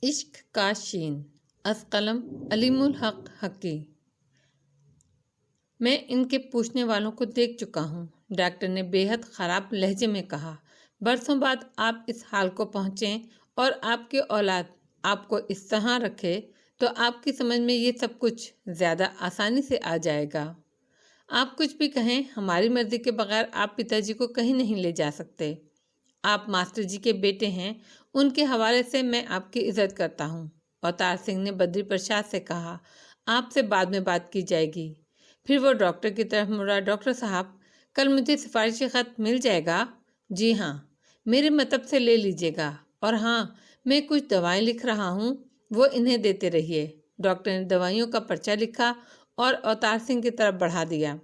عشق کا شین از قلم علیم الحق حقی۔ میں ان کے پوچھنے والوں کو دیکھ چکا ہوں، ڈاکٹر نے بے حد خراب لہجے میں کہا۔ برسوں بعد آپ اس حال کو پہنچیں اور آپ کی اولاد آپ کو اس طرح رکھے تو آپ کی سمجھ میں یہ سب کچھ زیادہ آسانی سے آ جائے گا۔ آپ کچھ بھی کہیں، ہماری مرضی کے بغیر آپ پتا جی کو کہیں نہیں لے جا سکتے۔ آپ ماسٹر جی کے بیٹے ہیں، ان کے حوالے سے میں آپ کی عزت کرتا ہوں۔ اوتار سنگھ نے بدری پرساد سے کہا، آپ سے بعد میں بات کی جائے گی۔ پھر وہ ڈاکٹر کی طرف مڑا، ڈاکٹر صاحب کل مجھے سفارشی خط مل جائے گا؟ جی ہاں، میرے مطلب سے لے لیجیے گا، اور ہاں میں کچھ دوائیں لکھ رہا ہوں، وہ انہیں دیتے رہیے۔ ڈاکٹر نے دوائیوں کا پرچہ لکھا اور اوتار سنگھ کی طرف بڑھا دیا۔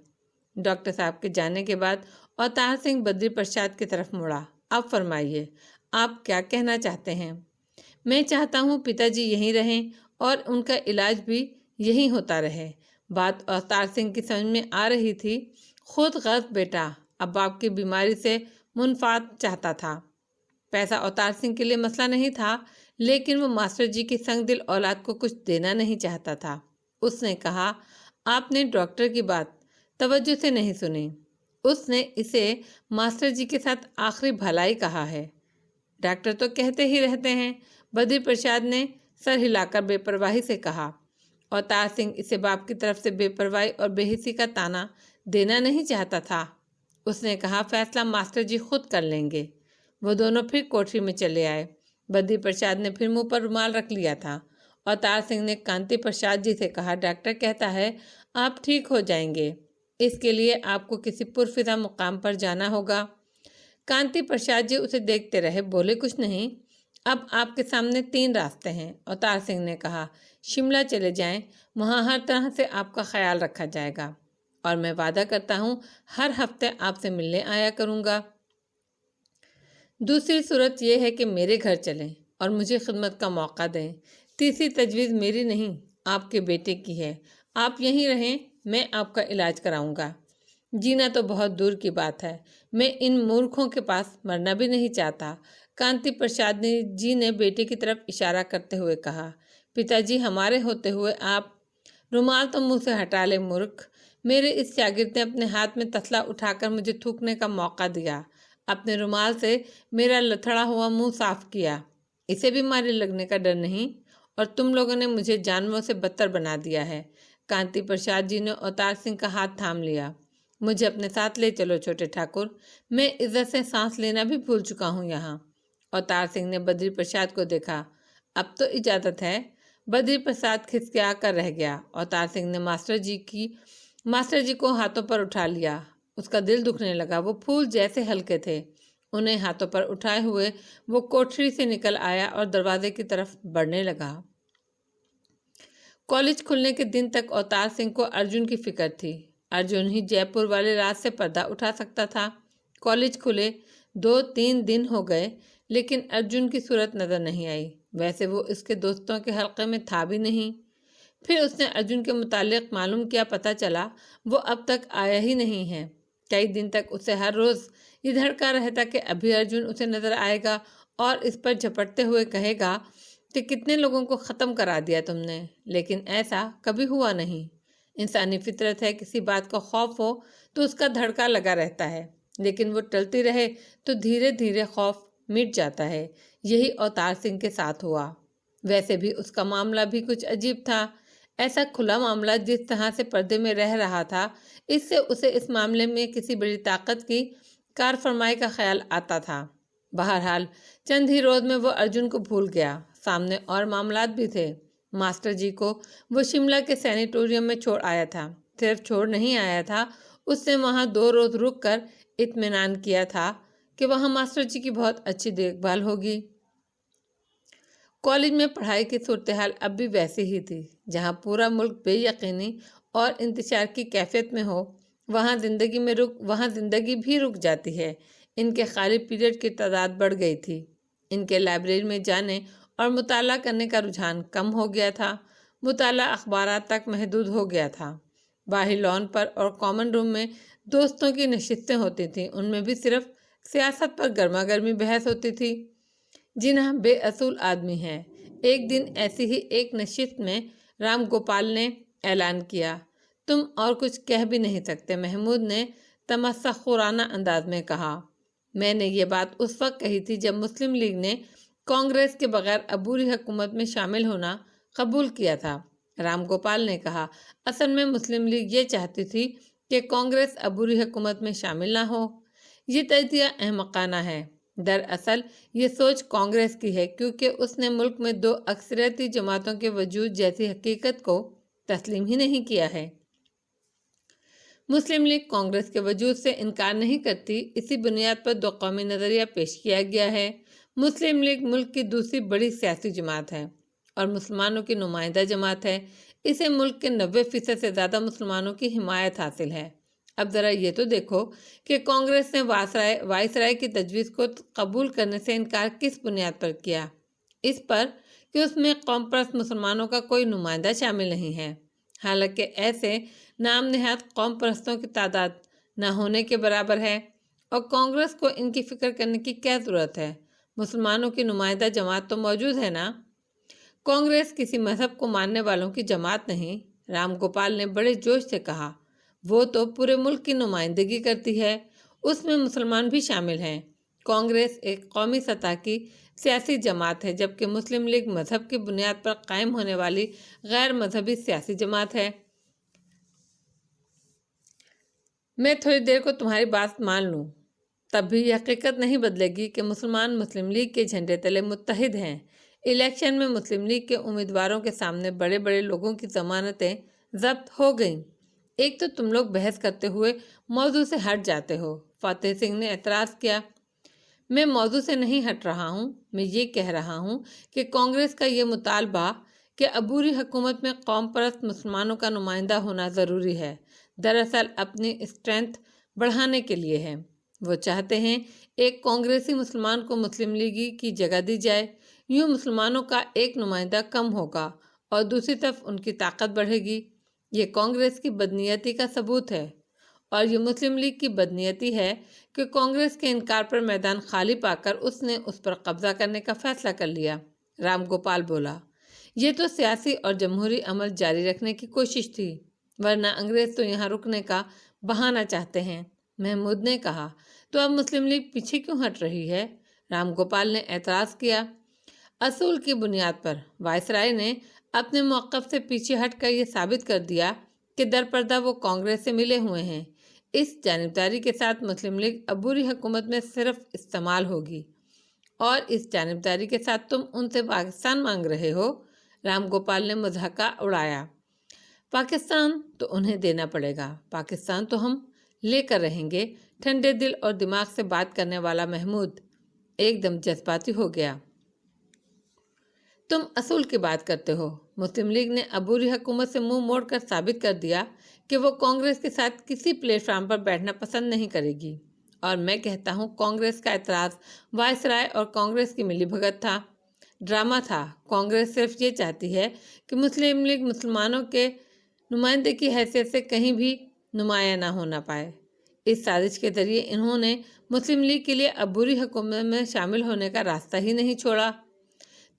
ڈاکٹر صاحب کے جانے کے بعد اوتار سنگھ بدری پرساد کی طرف مڑا۔ اب فرمائیے، آپ کیا کہنا چاہتے ہیں؟ میں چاہتا ہوں پتا جی یہیں رہیں اور ان کا علاج بھی یہیں ہوتا رہے۔ بات اوتار سنگھ کی سمجھ میں آ رہی تھی۔ خود غرض بیٹا اب آپ کی بیماری سے منفعت چاہتا تھا۔ پیسہ اوتار سنگھ کے لیے مسئلہ نہیں تھا، لیکن وہ ماسٹر جی کی سنگ دل اولاد کو کچھ دینا نہیں چاہتا تھا۔ اس نے کہا، آپ نے ڈاکٹر کی بات توجہ سے نہیں سنی۔ اس نے اسے ماسٹر جی کے ساتھ آخری بھلائی کہا ہے۔ ڈاکٹر تو کہتے ہی رہتے ہیں، بدری پرساد نے سر ہلا کر بے پرواہی سے کہا۔ اوتار سنگھ اسے باپ کی طرف سے بے پرواہی اور بے حسی کا طعنہ دینا نہیں چاہتا تھا۔ اس نے کہا، فیصلہ ماسٹر جی خود کر لیں گے۔ وہ دونوں پھر کوٹری میں چلے آئے۔ بدری پرساد نے پھر منہ پر رومال رکھ لیا تھا۔ اوتار سنگھ نے کانتی پرساد جی سے کہا، ڈاکٹر کہتا ہے آپ ٹھیک ہو جائیں گے، اس کے لیے آپ کو کسی پرفضا مقام پر جانا ہوگا۔ کانتی پرساد جی اسے دیکھتے رہے، بولے کچھ نہیں۔ اب آپ کے سامنے 3 راستے ہیں، اوتار سنگھ نے کہا۔ شملہ چلے جائیں، وہاں ہر طرح سے آپ کا خیال رکھا جائے گا، اور میں وعدہ کرتا ہوں ہر ہفتے آپ سے ملنے آیا کروں گا۔ دوسری صورت یہ ہے کہ میرے گھر چلیں اور مجھے خدمت کا موقع دیں۔ تیسری تجویز میری نہیں، آپ کے بیٹے کی ہے۔ آپ یہیں رہیں، میں آپ کا علاج کراؤں گا۔ جینا تو بہت دور کی بات ہے، میں ان مورکھوں کے پاس مرنا بھی نہیں چاہتا۔ کانتی پرساد جی نے بیٹے کی طرف اشارہ کرتے ہوئے کہا، پتا جی ہمارے ہوتے ہوئے آپ رومال تو منہ سے ہٹا لے مورکھ۔ میرے اس شاگرد نے اپنے ہاتھ میں تسلا اٹھا کر مجھے تھوکنے کا موقع دیا، اپنے رومال سے میرا لتھڑا ہوا منہ صاف کیا۔ اسے بیماری لگنے کا ڈر نہیں، اور تم لوگوں نے مجھے جانوروں سے بدتر بنا دیا ہے۔ کانتی پرساد جی نے اوتار سنگھ کا ہاتھ تھام لیا۔ مجھے اپنے ساتھ لے چلو چھوٹے ٹھاکر، میں عزت سے سانس لینا بھی بھول چکا ہوں یہاں۔ اوتار سنگھ نے بدری پرساد کو دیکھا، اب تو اجازت ہے۔ بدری پرساد کھسکیا کر رہ گیا۔ اوتار سنگھ نے ماسٹر جی کو ہاتھوں پر اٹھا لیا۔ اس کا دل دکھنے لگا، وہ پھول جیسے ہلکے تھے۔ انہیں ہاتھوں پر اٹھائے ہوئے وہ کوٹری سے نکل آیا اور دروازے کی طرف بڑھنے لگا۔ کالج کھلنے کے دن تک اوتار سنگھ کو ارجن کی فکر تھی۔ ارجن ہی جے پور والے راز سے پردہ اٹھا سکتا تھا۔ کالج کھلے 2-3 دن ہو گئے، لیکن ارجن کی صورت نظر نہیں آئی۔ ویسے وہ اس کے دوستوں کے حلقے میں تھا بھی نہیں۔ پھر اس نے ارجن کے متعلق معلوم کیا، پتہ چلا وہ اب تک آیا ہی نہیں ہے۔ کئی دن تک اسے ہر روز یہ دھڑکا رہتا کہ ابھی ارجن اسے نظر آئے گا اور اس پر جھپٹتے ہوئے کہے گا کہ کتنے لوگوں کو ختم کرا دیا تم نے، لیکن ایسا کبھی ہوا نہیں۔ انسانی فطرت ہے، کسی بات کا خوف ہو تو اس کا دھڑکا لگا رہتا ہے، لیکن وہ ٹلتی رہے تو دھیرے دھیرے خوف مٹ جاتا ہے۔ یہی اوتار سنگھ کے ساتھ ہوا۔ ویسے بھی اس کا معاملہ بھی کچھ عجیب تھا۔ ایسا کھلا معاملہ جس طرح سے پردے میں رہ رہا تھا، اس سے اسے اس معاملے میں کسی بڑی طاقت کی کار فرمائی کا خیال آتا تھا۔ بہرحال چند ہی روز میں وہ ارجن کو بھول گیا۔ سامنے اور معاملات بھی تھے۔ ماسٹر جی کو وہ شملہ کے سینیٹوریم میں چھوڑ آیا تھا۔ صرف چھوڑ نہیں آیا تھا، اس نے وہاں 2 روز رک کر اطمینان کیا تھا کہ وہاں ماسٹر جی کی بہت اچھی دیکھ بھال ہوگی۔ کالج میں پڑھائی کی صورتحال اب بھی ویسی ہی تھی۔ جہاں پورا ملک بے یقینی اور انتشار کی کیفیت میں ہو، وہاں زندگی بھی رک جاتی ہے۔ ان کے خالی پیریڈ کی تعداد بڑھ گئی تھی۔ ان کے لائبریری میں جانے اور مطالعہ کرنے کا رجحان کم ہو گیا تھا۔ مطالعہ اخبارات تک محدود ہو گیا تھا۔ باہر لان پر اور کامن روم میں دوستوں کی نشستیں ہوتی تھیں، ان میں بھی صرف سیاست پر گرما گرمی بحث ہوتی تھی۔ جناح بے اصول آدمی ہیں، ایک دن ایسی ہی ایک نشست میں رام گوپال نے اعلان کیا، تم اور کچھ کہہ بھی نہیں سکتے۔ محمود نے تمسخرانہ انداز میں کہا، میں نے یہ بات اس وقت کہی تھی جب مسلم لیگ نے کانگریس کے بغیر عبوری حکومت میں شامل ہونا قبول کیا تھا۔ رام گوپال نے کہا، اصل میں مسلم لیگ یہ چاہتی تھی کہ کانگریس عبوری حکومت میں شامل نہ ہو۔ یہ تجزیہ احمقانہ ہے۔ دراصل یہ سوچ کانگریس کی ہے کیونکہ اس نے ملک میں دو اکثریتی جماعتوں کے وجود جیسی حقیقت کو تسلیم ہی نہیں کیا ہے۔ مسلم لیگ کانگریس کے وجود سے انکار نہیں کرتی، اسی بنیاد پر دو قومی نظریہ پیش کیا گیا ہے۔ مسلم لیگ ملک کی دوسری بڑی سیاسی جماعت ہے اور مسلمانوں کی نمائندہ جماعت ہے۔ اسے ملک کے 90% سے زیادہ مسلمانوں کی حمایت حاصل ہے۔ اب ذرا یہ تو دیکھو کہ کانگریس نے وائسرائے کی تجویز کو قبول کرنے سے انکار کس بنیاد پر کیا؟ اس پر کہ اس میں قوم پرست مسلمانوں کا کوئی نمائندہ شامل نہیں ہے، حالانکہ ایسے نام نہاد قوم پرستوں کی تعداد نہ ہونے کے برابر ہے، اور کانگریس کو ان کی فکر کرنے کی کیا ضرورت ہے؟ مسلمانوں کی نمائندہ جماعت تو موجود ہے نا۔ کانگریس کسی مذہب کو ماننے والوں کی جماعت نہیں، رام گوپال نے بڑے جوش سے کہا، وہ تو پورے ملک کی نمائندگی کرتی ہے، اس میں مسلمان بھی شامل ہیں۔ کانگریس ایک قومی سطح کی سیاسی جماعت ہے، جبکہ مسلم لیگ مذہب کی بنیاد پر قائم ہونے والی غیر مذہبی سیاسی جماعت ہے۔ میں تھوڑی دیر کو تمہاری بات مان لوں، تب بھی یہ حقیقت نہیں بدلے گی کہ مسلمان مسلم لیگ کے جھنڈے تلے متحد ہیں۔ الیکشن میں مسلم لیگ کے امیدواروں کے سامنے بڑے بڑے لوگوں کی ضمانتیں ضبط ہو گئیں۔ ایک تو تم لوگ بحث کرتے ہوئے موضوع سے ہٹ جاتے ہو، فاتح سنگھ نے اعتراض کیا۔ میں موضوع سے نہیں ہٹ رہا ہوں، میں یہ کہہ رہا ہوں کہ کانگریس کا یہ مطالبہ کہ عبوری حکومت میں قوم پرست مسلمانوں کا نمائندہ ہونا ضروری ہے، دراصل اپنی اسٹرینتھ بڑھانے کے لیے ہے۔ وہ چاہتے ہیں ایک کانگریسی مسلمان کو مسلم لیگی کی جگہ دی جائے، یوں مسلمانوں کا ایک نمائندہ کم ہوگا اور دوسری طرف ان کی طاقت بڑھے گی۔ یہ کانگریس کی بدنیتی کا ثبوت ہے، اور یہ مسلم لیگ کی بدنیتی ہے کہ کانگریس کے انکار پر میدان خالی پا کر اس نے اس پر قبضہ کرنے کا فیصلہ کر لیا۔ رام گوپال بولا، یہ تو سیاسی اور جمہوری عمل جاری رکھنے کی کوشش تھی، ورنہ انگریز تو یہاں رکنے کا بہانہ چاہتے ہیں۔ محمود نے کہا، تو اب مسلم لیگ پیچھے کیوں ہٹ رہی ہے؟ رام گوپال نے اعتراض کیا، اصول کی بنیاد پر وائسرائے نے اپنے موقف سے پیچھے ہٹ کر یہ ثابت کر دیا کہ درپردہ وہ کانگریس سے ملے ہوئے ہیں۔ اس جانبداری کے ساتھ مسلم لیگ عبوری حکومت میں صرف استعمال ہوگی، اور اس جانبداری کے ساتھ تم ان سے پاکستان مانگ رہے ہو۔ رام گوپال نے مضحکہ اڑایا، پاکستان تو انہیں دینا پڑے گا، پاکستان تو ہم لے کر رہیں گے۔ ٹھنڈے دل اور دماغ سے بات کرنے والا محمود ایک دم جذباتی ہو گیا، تم اصول کی بات کرتے ہو۔ مسلم لیگ نے عبوری حکومت سے منہ موڑ کر ثابت کر دیا کہ وہ کانگریس کے ساتھ کسی پلیٹ فارم پر بیٹھنا پسند نہیں کرے گی، اور میں کہتا ہوں کانگریس کا اعتراض وائسرائے اور کانگریس کی ملی بھگت تھا، ڈرامہ تھا۔ کانگریس صرف یہ چاہتی ہے کہ مسلم لیگ مسلمانوں کے نمائندے کی حیثیت سے کہیں بھی نمایاں نہ ہونا پائے۔ اس سازش کے ذریعے انہوں نے مسلم لیگ کے لیے عبوری حکومت میں شامل ہونے کا راستہ ہی نہیں چھوڑا۔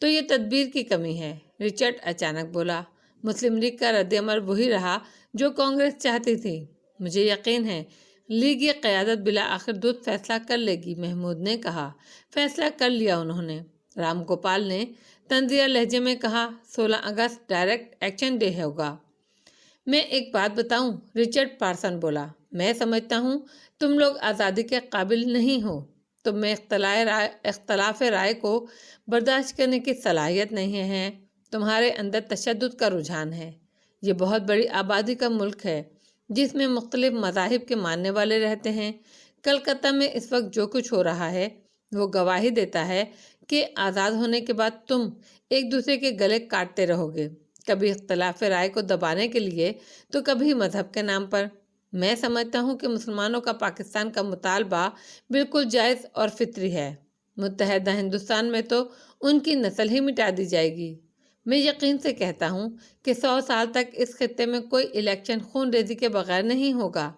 تو یہ تدبیر کی کمی ہے، رچرڈ اچانک بولا۔ مسلم لیگ کا رد عمل وہی رہا جو کانگریس چاہتی تھی۔ مجھے یقین ہے لیگ یہ قیادت بالآخر درست فیصلہ کر لے گی، محمود نے کہا۔ فیصلہ کر لیا انہوں نے، رام گوپال نے طنزیہ لہجے میں کہا۔ 16 اگست ڈائریکٹ ایکشن ڈے ہوگا۔ میں ایک بات بتاؤں، رچرڈ پارسن بولا، میں سمجھتا ہوں تم لوگ آزادی کے قابل نہیں ہو، تم میں اختلاف رائے کو برداشت کرنے کی صلاحیت نہیں ہے، تمہارے اندر تشدد کا رجحان ہے۔ یہ بہت بڑی آبادی کا ملک ہے جس میں مختلف مذاہب کے ماننے والے رہتے ہیں۔ کلکتہ میں اس وقت جو کچھ ہو رہا ہے وہ گواہی دیتا ہے کہ آزاد ہونے کے بعد تم ایک دوسرے کے گلے کاٹتے رہو گے، کبھی اختلاف رائے کو دبانے کے لیے تو کبھی مذہب کے نام پر۔ میں سمجھتا ہوں کہ مسلمانوں کا پاکستان کا مطالبہ بالکل جائز اور فطری ہے۔ متحدہ ہندوستان میں تو ان کی نسل ہی مٹا دی جائے گی۔ میں یقین سے کہتا ہوں کہ 100 سال تک اس خطے میں کوئی الیکشن خون ریزی کے بغیر نہیں ہوگا۔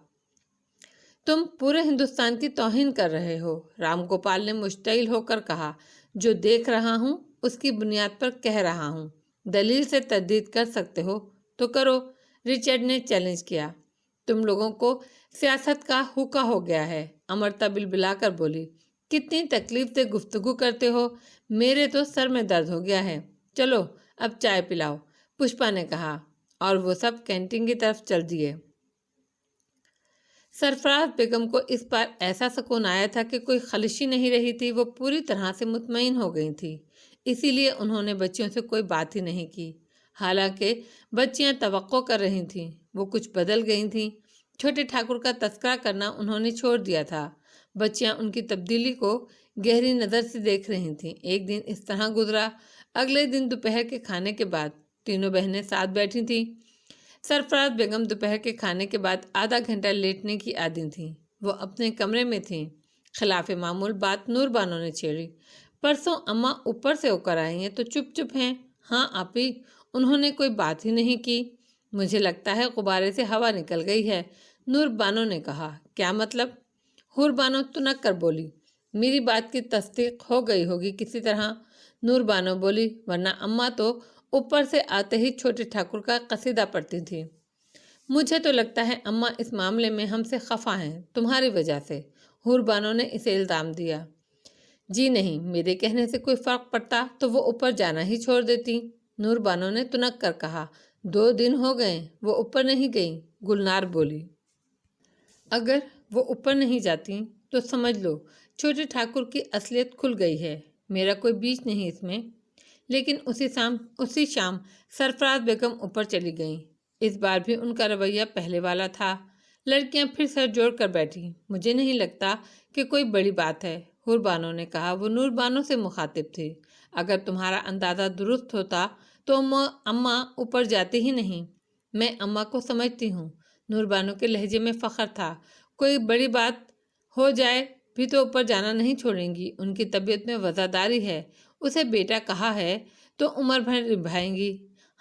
تم پورے ہندوستان کی توہین کر رہے ہو، رام گوپال نے مشتعل ہو کر کہا۔ جو دیکھ رہا ہوں اس کی بنیاد پر کہہ رہا ہوں۔ دلیل سے تردید کر سکتے ہو تو کرو، رچرڈ نے چیلنج کیا۔ تم لوگوں کو سیاست کا ہوکا ہو گیا ہے، امرتا بلبلا کر بولی۔ کتنی تکلیف دہ گفتگو کرتے ہو، میرے تو سر میں درد ہو گیا ہے۔ چلو اب چائے پلاؤ، پشپا نے کہا، اور وہ سب کینٹین کی طرف چل دیے۔ سرفراز بیگم کو اس بار ایسا سکون آیا تھا کہ کوئی خلشی نہیں رہی تھی۔ وہ پوری طرح سے مطمئن ہو گئی تھی، اسی لیے انہوں نے بچیوں سے کوئی بات ہی نہیں کی۔ حالانکہ بچیاں توقع کر رہی تھیں، وہ کچھ بدل گئی تھیں۔ چھوٹے ٹھاکر کا تذکرہ کرنا انہوں نے چھوڑ دیا تھا۔ بچیاں ان کی تبدیلی کو گہری نظر سے دیکھ رہی تھیں۔ ایک دن اس طرح گزرا۔ اگلے دن دوپہر کے کھانے کے بعد تینوں بہنیں ساتھ بیٹھی تھیں۔ سرفراز بیگم دوپہر کے کھانے کے بعد آدھا گھنٹہ لیٹنے کی عادی تھیں۔ وہ اپنے کمرے میں تھیں۔ خلاف معمول بات نور بانو نے چھیڑی۔ پرسوں اماں اوپر سے ہو کر آئی ہیں تو چپ چپ ہیں۔ ہاں آپی، انہوں نے کوئی بات ہی نہیں کی۔ مجھے لگتا ہے غبارے سے ہوا نکل گئی ہے، نور بانو نے کہا۔ کیا مطلب؟ حور بانو تنک کر بولی۔ میری بات کی تصدیق ہو گئی ہوگی کسی طرح، نور بانو بولی، ورنہ اماں تو اوپر سے آتے ہی چھوٹے ٹھاکر کا قصیدہ پڑھتی تھی۔ مجھے تو لگتا ہے اماں اس معاملے میں ہم سے خفا ہیں، تمہاری وجہ سے، حور بانو نے اسے الزام دیا۔ جی نہیں، میرے کہنے سے کوئی فرق پڑتا تو وہ اوپر جانا ہی چھوڑ دیتی، نور بانو نے تنک کر کہا۔ 2 دن ہو گئے وہ اوپر نہیں گئی، گلنار بولی۔ اگر وہ اوپر نہیں جاتی تو سمجھ لو چھوٹے ٹھاکر کی اصلیت کھل گئی ہے، میرا کوئی بیچ نہیں اس میں۔ لیکن اسی شام سرفراز بیگم اوپر چلی گئیں۔ اس بار بھی ان کا رویہ پہلے والا تھا۔ لڑکیاں پھر سر جوڑ کر بیٹھی۔ مجھے نہیں لگتا کہ کوئی بڑی بات ہے، حور بانو نے کہا۔ وہ نور بانو سے مخاطب تھی۔ اگر تمہارا اندازہ درست ہوتا تو اماں اوپر جاتی ہی نہیں۔ میں اماں کو سمجھتی ہوں، نور بانو کے لہجے میں فخر تھا۔ کوئی بڑی بات ہو جائے بھی تو اوپر جانا نہیں چھوڑیں گی۔ ان کی طبیعت میں وزاداری ہے، اسے بیٹا کہا ہے تو عمر بھر نبھائیں گی۔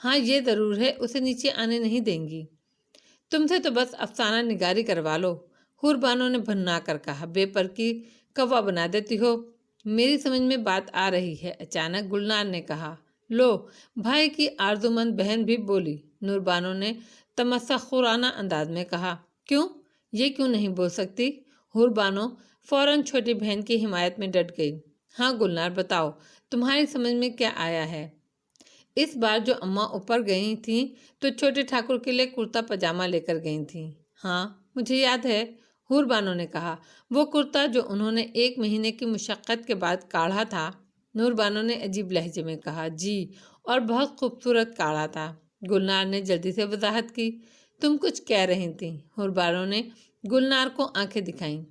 ہاں یہ ضرور ہے، اسے نیچے آنے نہیں دیں گی۔ تم سے تو بس افسانہ نگاری کروا لو، حور بانو نے بھننا کر کہا۔ بے پر کی کوا بنا دیتی ہو۔ میری سمجھ میں بات آ رہی ہے، اچانک گلنار نے کہا۔ لو، بھائی کی آرزومند بہن بھی بولی، نور بانو نے تمسخرانہ انداز میں کہا۔ کیوں؟ یہ کیوں نہیں بول سکتی؟ حور بانو فوراً چھوٹی بہن کی حمایت میں ڈٹ گئی۔ ہاں گلنار، بتاؤ، تمہاری سمجھ میں کیا آیا ہے؟ اس بار جو اماں اوپر گئی تھیں تو چھوٹے ٹھاکر کے لیے کرتا پاجامہ لے کر گئی تھیں۔ ہاں مجھے یاد ہے، حور بانو نے کہا۔ وہ کرتا جو انہوں نے 1 مہینے کی مشقت کے بعد کاڑھا تھا، نور بانو نے عجیب لہجے میں کہا۔ جی، اور بہت خوبصورت کاڑھا تھا، گلنار نے جلدی سے وضاحت کی۔ تم کچھ کہہ رہی تھیں، حور بانو نے گلنار کو آنکھیں دکھائیں۔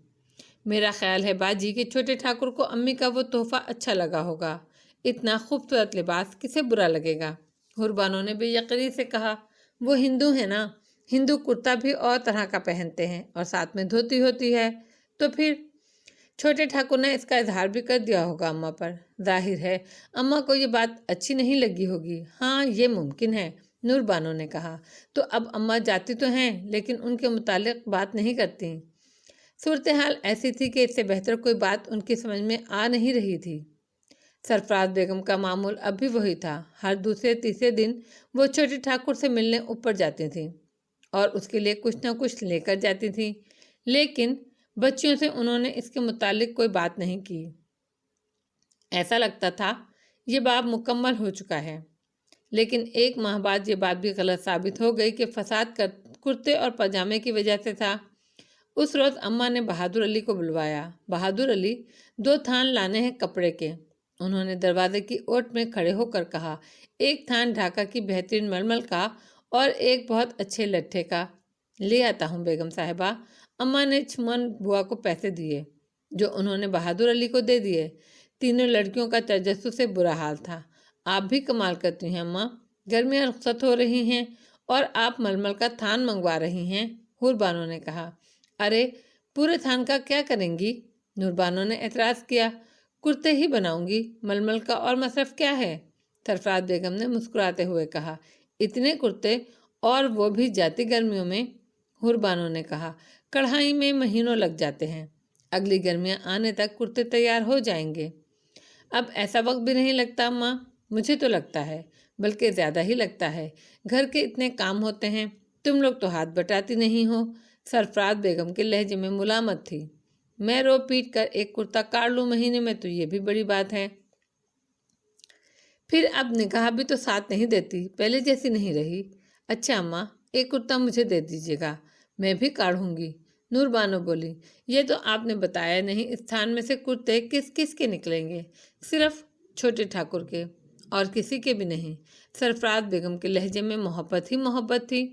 میرا خیال ہے باجی کہ چھوٹے ٹھاکر کو امی کا وہ تحفہ اچھا لگا ہوگا۔ اتنا خوبصورت لباس کسے برا لگے گا؟ حور بانو نے بے یقینی سے کہا۔ وہ ہندو ہیں نا، ہندو کرتا بھی اور طرح کا پہنتے ہیں اور ساتھ میں دھوتی ہوتی ہے، تو پھر چھوٹے ٹھاکر نے اس کا اظہار بھی کر دیا ہوگا اماں پر۔ ظاہر ہے اماں کو یہ بات اچھی نہیں لگی ہوگی۔ ہاں یہ ممکن ہے، نور بانو نے کہا۔ تو اب اماں جاتی تو ہیں لیکن ان کے متعلق بات نہیں کرتی۔ صورتحال ایسی تھی کہ اس سے بہتر کوئی بات ان کی سمجھ میں آ نہیں رہی تھی۔ سرفراز بیگم کا معمول اب بھی وہی تھا۔ ہر دوسرے تیسرے دن وہ چھوٹے ٹھاکر سے ملنے اوپر جاتی تھیں اور اس کے لیے کچھ نہ کچھ لے کر جاتی تھیں، لیکن بچیوں سے انہوں نے اس کے متعلق کوئی بات نہیں کی۔ ایسا لگتا تھا یہ باب مکمل ہو چکا ہے، لیکن 1 ماہ بعد یہ بات بھی غلط ثابت ہو گئی کہ فساد کرتے اور پاجامے کی وجہ سے تھا۔ اس روز اماں نے بہادر علی کو بلوایا۔ بہادر علی، 2 تھان لانے ہیں کپڑے کے، انہوں نے دروازے کی اوٹ میں کھڑے ہو کر کہا۔ 1 تھان ڈھاکہ کی بہترین ململ کا اور 1 بہت اچھے لٹھے کا۔ لے آتا ہوں بیگم صاحبہ۔ اماں نے چھمن بوا کو پیسے دیے جو انہوں نے بہادر علی کو دے دیے۔ تینوں لڑکیوں کا تجسس سے برا حال تھا۔ آپ بھی کمال کرتی ہیں اماں، گرمیاں رخصت ہو رہی ہیں اور آپ ململ کا تھان منگوا رہی ہیں، حور بانو نے کہا۔ ارے پورے تھان کا کیا کریں گی؟ نور بانو نے اعتراض کیا۔ کرتے ہی بناؤں گی، ململ کا اور مصرف کیا ہے؟ سرفراز بیگم نے مسکراتے ہوئے کہا۔ اتنے کرتے، اور وہ بھی جاتی گرمیوں میں؟ حور بانو نے کہا۔ کڑھائی میں مہینوں لگ جاتے ہیں، اگلی گرمیاں آنے تک کرتے تیار ہو جائیں گے۔ اب ایسا وقت بھی نہیں لگتا ماں؟ مجھے تو لگتا ہے، بلکہ زیادہ ہی لگتا ہے۔ گھر کے اتنے کام ہوتے ہیں، تم لوگ تو ہاتھ بٹاتی نہیں ہو۔ سرفراز بیگم کے لہجے میں ملامت تھی۔ میں رو پیٹ کر ایک کرتا کاٹ لوں مہینے میں تو یہ بھی بڑی بات ہے۔ پھر اب نگاہ بھی تو ساتھ نہیں دیتی، پہلے جیسی نہیں رہی۔ اچھا اماں، ایک کرتا مجھے دے دیجیے گا، میں بھی کاڑھوں گی۔ نور بانو بولی، یہ تو آپ نے بتایا نہیں، اس تھان میں سے کرتے کس کس کے نکلیں گے؟ صرف چھوٹے ٹھاکر کے، اور کسی کے بھی نہیں۔ سرفراز بیگم کے لہجے میں محبت ہی محبت تھی۔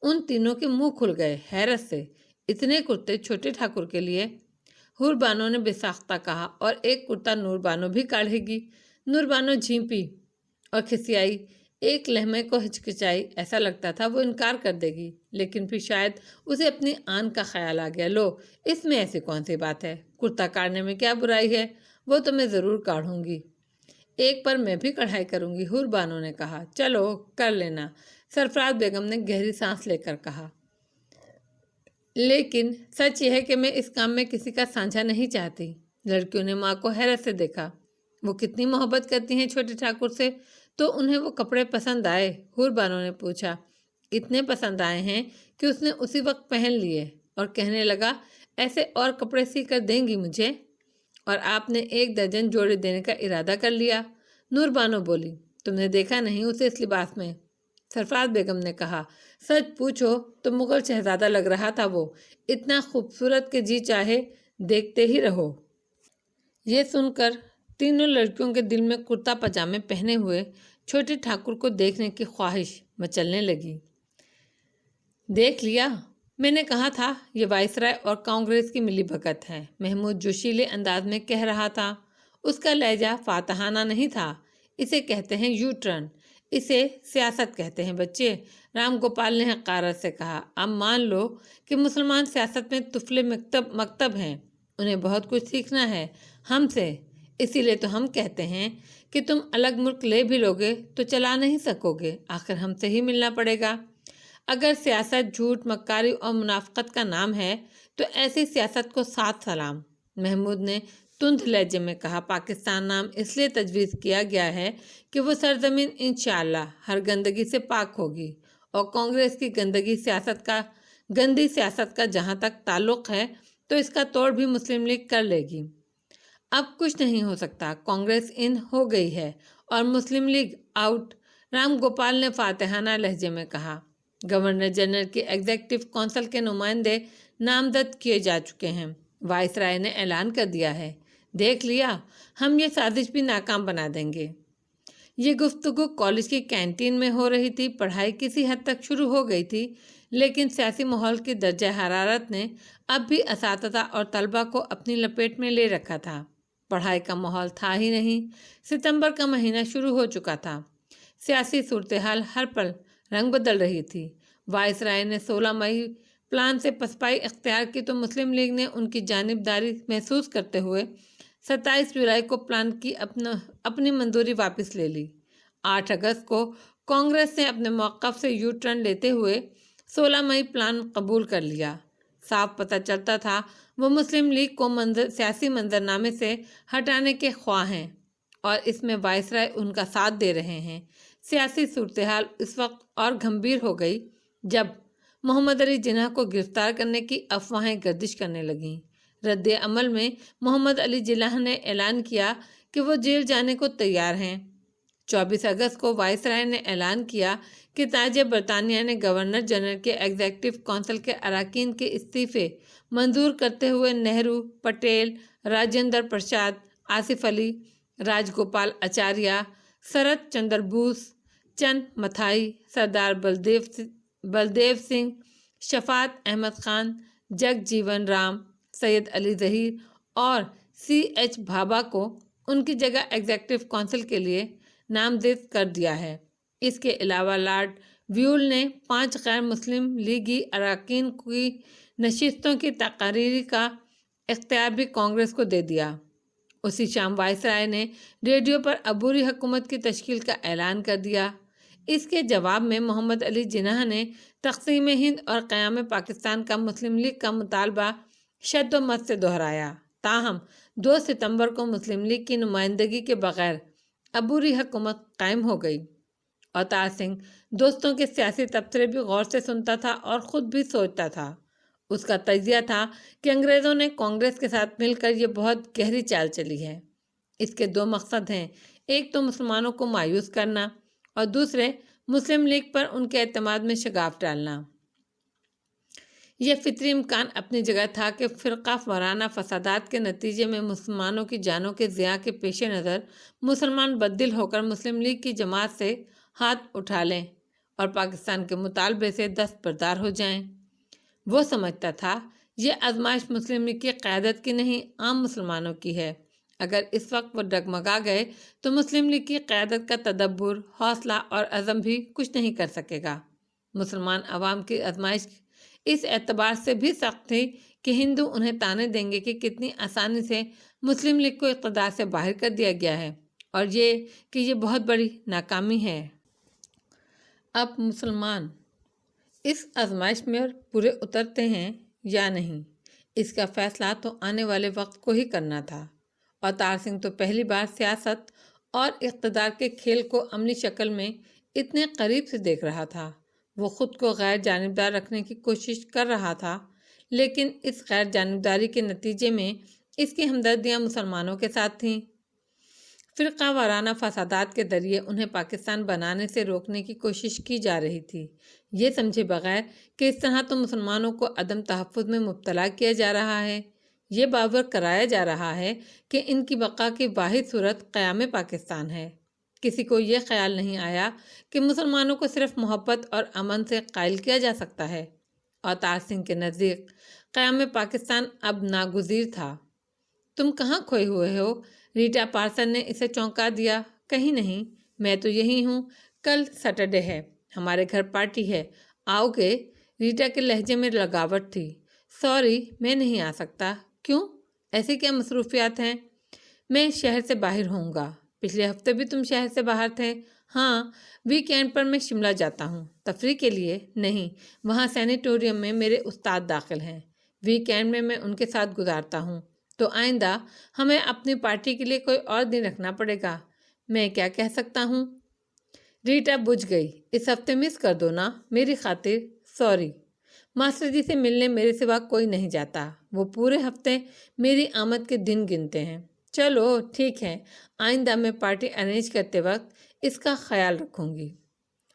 ان تینوں کے منہ کھل گئے حیرت سے۔ اتنے کرتے چھوٹے ٹھاکر کے لیے؟ حور بانو نے بے ساختہ کہا، اور ایک کرتا نور بانو بھی کاڑھے گی؟ نور بانو جھینپی اور کھسیائی، ایک لمحے کو ہچکچائی، ایسا لگتا تھا وہ انکار کر دے گی، لیکن پھر شاید اسے اپنی آن کا خیال آ گیا۔ لو، اس میں ایسی کون سی بات ہے؟ کرتا کاڑھنے میں کیا برائی ہے؟ وہ تو میں ضرور کاڑھوں گی، ایک پر میں بھی کڑھائی کروں گی۔ حور بانو نے کہا، چلو کر لینا۔ سرفراز بیگم نے گہری سانس لے کر کہا، لیکن سچ یہ ہے کہ میں اس کام میں کسی کا سانجھا نہیں چاہتی۔ لڑکیوں نے ماں کو حیرت سے دیکھا۔ وہ کتنی محبت کرتی ہیں چھوٹے ٹھاکر سے؟ تو انہیں وہ کپڑے پسند آئے؟ حور بانو نے پوچھا۔ اتنے پسند آئے ہیں کہ اس نے اسی وقت پہن لیے اور کہنے لگا، ایسے اور کپڑے سی کر دیں گی مجھے؟ اور آپ نے 1 درجن جوڑے دینے کا ارادہ کر لیا؟ نور بانو بولی، تم نے دیکھا نہیں اسے اس لباس میں؟ سرفراز بیگم نے کہا، سچ پوچھو تو مغل شہزادہ لگ رہا تھا وہ، اتنا خوبصورت کہ جی چاہے دیکھتے ہی رہو۔ یہ سن کر تینوں لڑکیوں کے دل میں کرتا پاجامے پہنے ہوئے چھوٹے ٹھاکر کو دیکھنے کی خواہش مچلنے لگی۔ دیکھ لیا، میں نے کہا تھا یہ وائسرائے اور کانگریس کی ملی بھگت ہے، محمود جوشیلے انداز میں کہہ رہا تھا۔ اس کا لہجہ فاتحانہ نہیں تھا۔ اسے کہتے ہیں یو ٹرن، اسے سیاست کہتے ہیں بچے، رام گوپال نے حقارت سے کہا۔ اب مان لو کہ مسلمان سیاست میں طفلے مکتب ہیں، انہیں بہت کچھ سیکھنا ہے ہم سے، اسی لیے تو ہم کہتے ہیں کہ تم الگ ملک لے بھی لوگے تو چلا نہیں سکو گے، آخر ہم سے ہی ملنا پڑے گا۔ اگر سیاست جھوٹ، مکاری اور منافقت کا نام ہے تو ایسی سیاست کو 7 سلام۔ محمود نے تند لہجے میں کہا، پاکستان نام اس لیے تجویز کیا گیا ہے کہ وہ سرزمین انشاءاللہ ہر گندگی سے پاک ہوگی، اور کانگریس کی گندی سیاست کا جہاں تک تعلق ہے تو اس کا توڑ بھی مسلم لیگ کر لے گی۔ اب کچھ نہیں ہو سکتا، کانگریس ان ہو گئی ہے اور مسلم لیگ آؤٹ، رام گوپال نے فاتحانہ لہجے میں کہا۔ گورنر جنرل کی ایگزیکٹو کونسل کے نمائندے نامزد کیے جا چکے ہیں، وائسرائے نے اعلان کر دیا ہے۔ دیکھ لیا، ہم یہ سازش بھی ناکام بنا دیں گے۔ یہ گفتگو کالج کی کینٹین میں ہو رہی تھی۔ پڑھائی کسی حد تک شروع ہو گئی تھی، لیکن سیاسی ماحول کی درجہ حرارت نے اب بھی اساتذہ اور طلبہ کو اپنی لپیٹ میں لے رکھا تھا۔ پڑھائی کا ماحول تھا ہی نہیں۔ ستمبر کا مہینہ شروع ہو چکا تھا۔ سیاسی صورتحال ہر پل رنگ بدل رہی تھی۔ وائسرائے نے 16 مئی پلان سے پسپائی اختیار کی تو مسلم لیگ نے ان کی جانبداری محسوس کرتے ہوئے 27 جولائی کو پلان کی اپنی منظوری واپس لے لی۔ 8 اگست کو کانگریس نے اپنے موقف سے یو ٹرن لیتے ہوئے 16 مئی پلان قبول کر لیا۔ صاف پتہ چلتا تھا وہ مسلم لیگ کو سیاسی منظرنامے سے ہٹانے کے خواہاں ہیں، اور اس میں وائسرائے ان کا ساتھ دے رہے ہیں۔ سیاسی صورتحال اس وقت اور گھمبیر ہو گئی جب محمد علی جناح کو گرفتار کرنے کی افواہیں گردش کرنے لگیں۔ رد عمل میں محمد علی جناح نے اعلان کیا کہ وہ جیل جانے کو تیار ہیں۔ 24 اگست کو وائسرائے نے اعلان کیا کہ تاج برطانیہ نے گورنر جنرل کے ایگزیکٹو کونسل کے اراکین کے استعفے منظور کرتے ہوئے نہرو، پٹیل، راجندر پرساد، آصف علی، راج گوپال آچاریہ، سرت چندر بوس، چند متھائی، سردار بلدیو سنگھ، شفاعت احمد خان، جگ جیون رام، سید علی ظہیر اور CH بھابھا کو ان کی جگہ ایگزیکٹو کونسل کے لیے نامزد کر دیا ہے۔ اس کے علاوہ لارڈ ویول نے 5 غیر مسلم لیگی اراکین کی نشستوں کی تقرری کا اختیار بھی کانگریس کو دے دیا۔ اسی شام وائسرائے نے ریڈیو پر عبوری حکومت کی تشکیل کا اعلان کر دیا۔ اس کے جواب میں محمد علی جناح نے تقسیم ہند اور قیام پاکستان کا مسلم لیگ کا مطالبہ شد و مت سے دہرایا۔ تاہم 2 ستمبر کو مسلم لیگ کی نمائندگی کے بغیر عبوری حکومت قائم ہو گئی۔ اوتار سنگھ دوستوں کے سیاسی تبصرے بھی غور سے سنتا تھا اور خود بھی سوچتا تھا۔ اس کا تجزیہ تھا کہ انگریزوں نے کانگریس کے ساتھ مل کر یہ بہت گہری چال چلی ہے۔ اس کے 2 مقصد ہیں، ایک تو مسلمانوں کو مایوس کرنا اور دوسرے مسلم لیگ پر ان کے اعتماد میں شگاف ڈالنا۔ یہ فطری امکان اپنی جگہ تھا کہ فرقہ وارانہ فسادات کے نتیجے میں مسلمانوں کی جانوں کے ضیاع کے پیش نظر مسلمان بددل ہو کر مسلم لیگ کی جماعت سے ہاتھ اٹھا لیں اور پاکستان کے مطالبے سے دستبردار ہو جائیں۔ وہ سمجھتا تھا یہ آزمائش مسلم لیگ کی قیادت کی نہیں، عام مسلمانوں کی ہے۔ اگر اس وقت وہ ڈگمگا گئے تو مسلم لیگ کی قیادت کا تدبر، حوصلہ اور عزم بھی کچھ نہیں کر سکے گا۔ مسلمان عوام کی آزمائش اس اعتبار سے بھی سخت تھی کہ ہندو انہیں تانے دیں گے کہ کتنی آسانی سے مسلم لیگ کو اقتدار سے باہر کر دیا گیا ہے، اور یہ کہ یہ بہت بڑی ناکامی ہے۔ اب مسلمان اس آزمائش میں پورے اترتے ہیں یا نہیں، اس کا فیصلہ تو آنے والے وقت کو ہی کرنا تھا۔ اوتار سنگھ تو پہلی بار سیاست اور اقتدار کے کھیل کو عملی شکل میں اتنے قریب سے دیکھ رہا تھا۔ وہ خود کو غیر جانبدار رکھنے کی کوشش کر رہا تھا، لیکن اس غیر جانبداری کے نتیجے میں اس کی ہمدردیاں مسلمانوں کے ساتھ تھیں۔ فرقہ وارانہ فسادات کے ذریعے انہیں پاکستان بنانے سے روکنے کی کوشش کی جا رہی تھی، یہ سمجھے بغیر کہ اس طرح تو مسلمانوں کو عدم تحفظ میں مبتلا کیا جا رہا ہے۔ یہ باور کرایا جا رہا ہے کہ ان کی بقا کی واحد صورت قیام پاکستان ہے۔ کسی کو یہ خیال نہیں آیا کہ مسلمانوں کو صرف محبت اور امن سے قائل کیا جا سکتا ہے۔ اوتار سنگھ کے نزدیک قیام پاکستان اب ناگزیر تھا۔ تم کہاں کھوئے ہوئے ہو؟ ریٹا پارسن نے اسے چونکا دیا۔ کہیں نہیں، میں تو یہی ہوں۔ کل سیٹرڈے ہے، ہمارے گھر پارٹی ہے، آؤ گے؟ ریٹا کے لہجے میں لگاوٹ تھی۔ سوری، میں نہیں آ سکتا۔ کیوں؟ ایسی کیا مصروفیات ہیں؟ میں شہر سے باہر ہوں گا۔ پچھلے ہفتے بھی تم شہر سے باہر تھے۔ ہاں، ویکینڈ پر میں شملہ جاتا ہوں۔ تفریح کے لیے؟ نہیں، وہاں سینیٹوریم میں میرے استاد داخل ہیں، ویکینڈ میں ان کے ساتھ گزارتا ہوں، تو آئندہ ہمیں اپنی پارٹی کے لیے کوئی اور دن رکھنا پڑے گا۔ میں کیا کہہ سکتا ہوں؟ ریٹا بجھ گئی۔ اس ہفتے مس کر دو نا میری خاطر۔ سوری، ماسٹر جی سے ملنے میرے سوا کوئی نہیں جاتا، وہ پورے ہفتے میری آمد کے دن گنتے ہیں۔ چلو ٹھیک ہے، آئندہ میں پارٹی ارینج کرتے وقت اس کا خیال رکھوں گی۔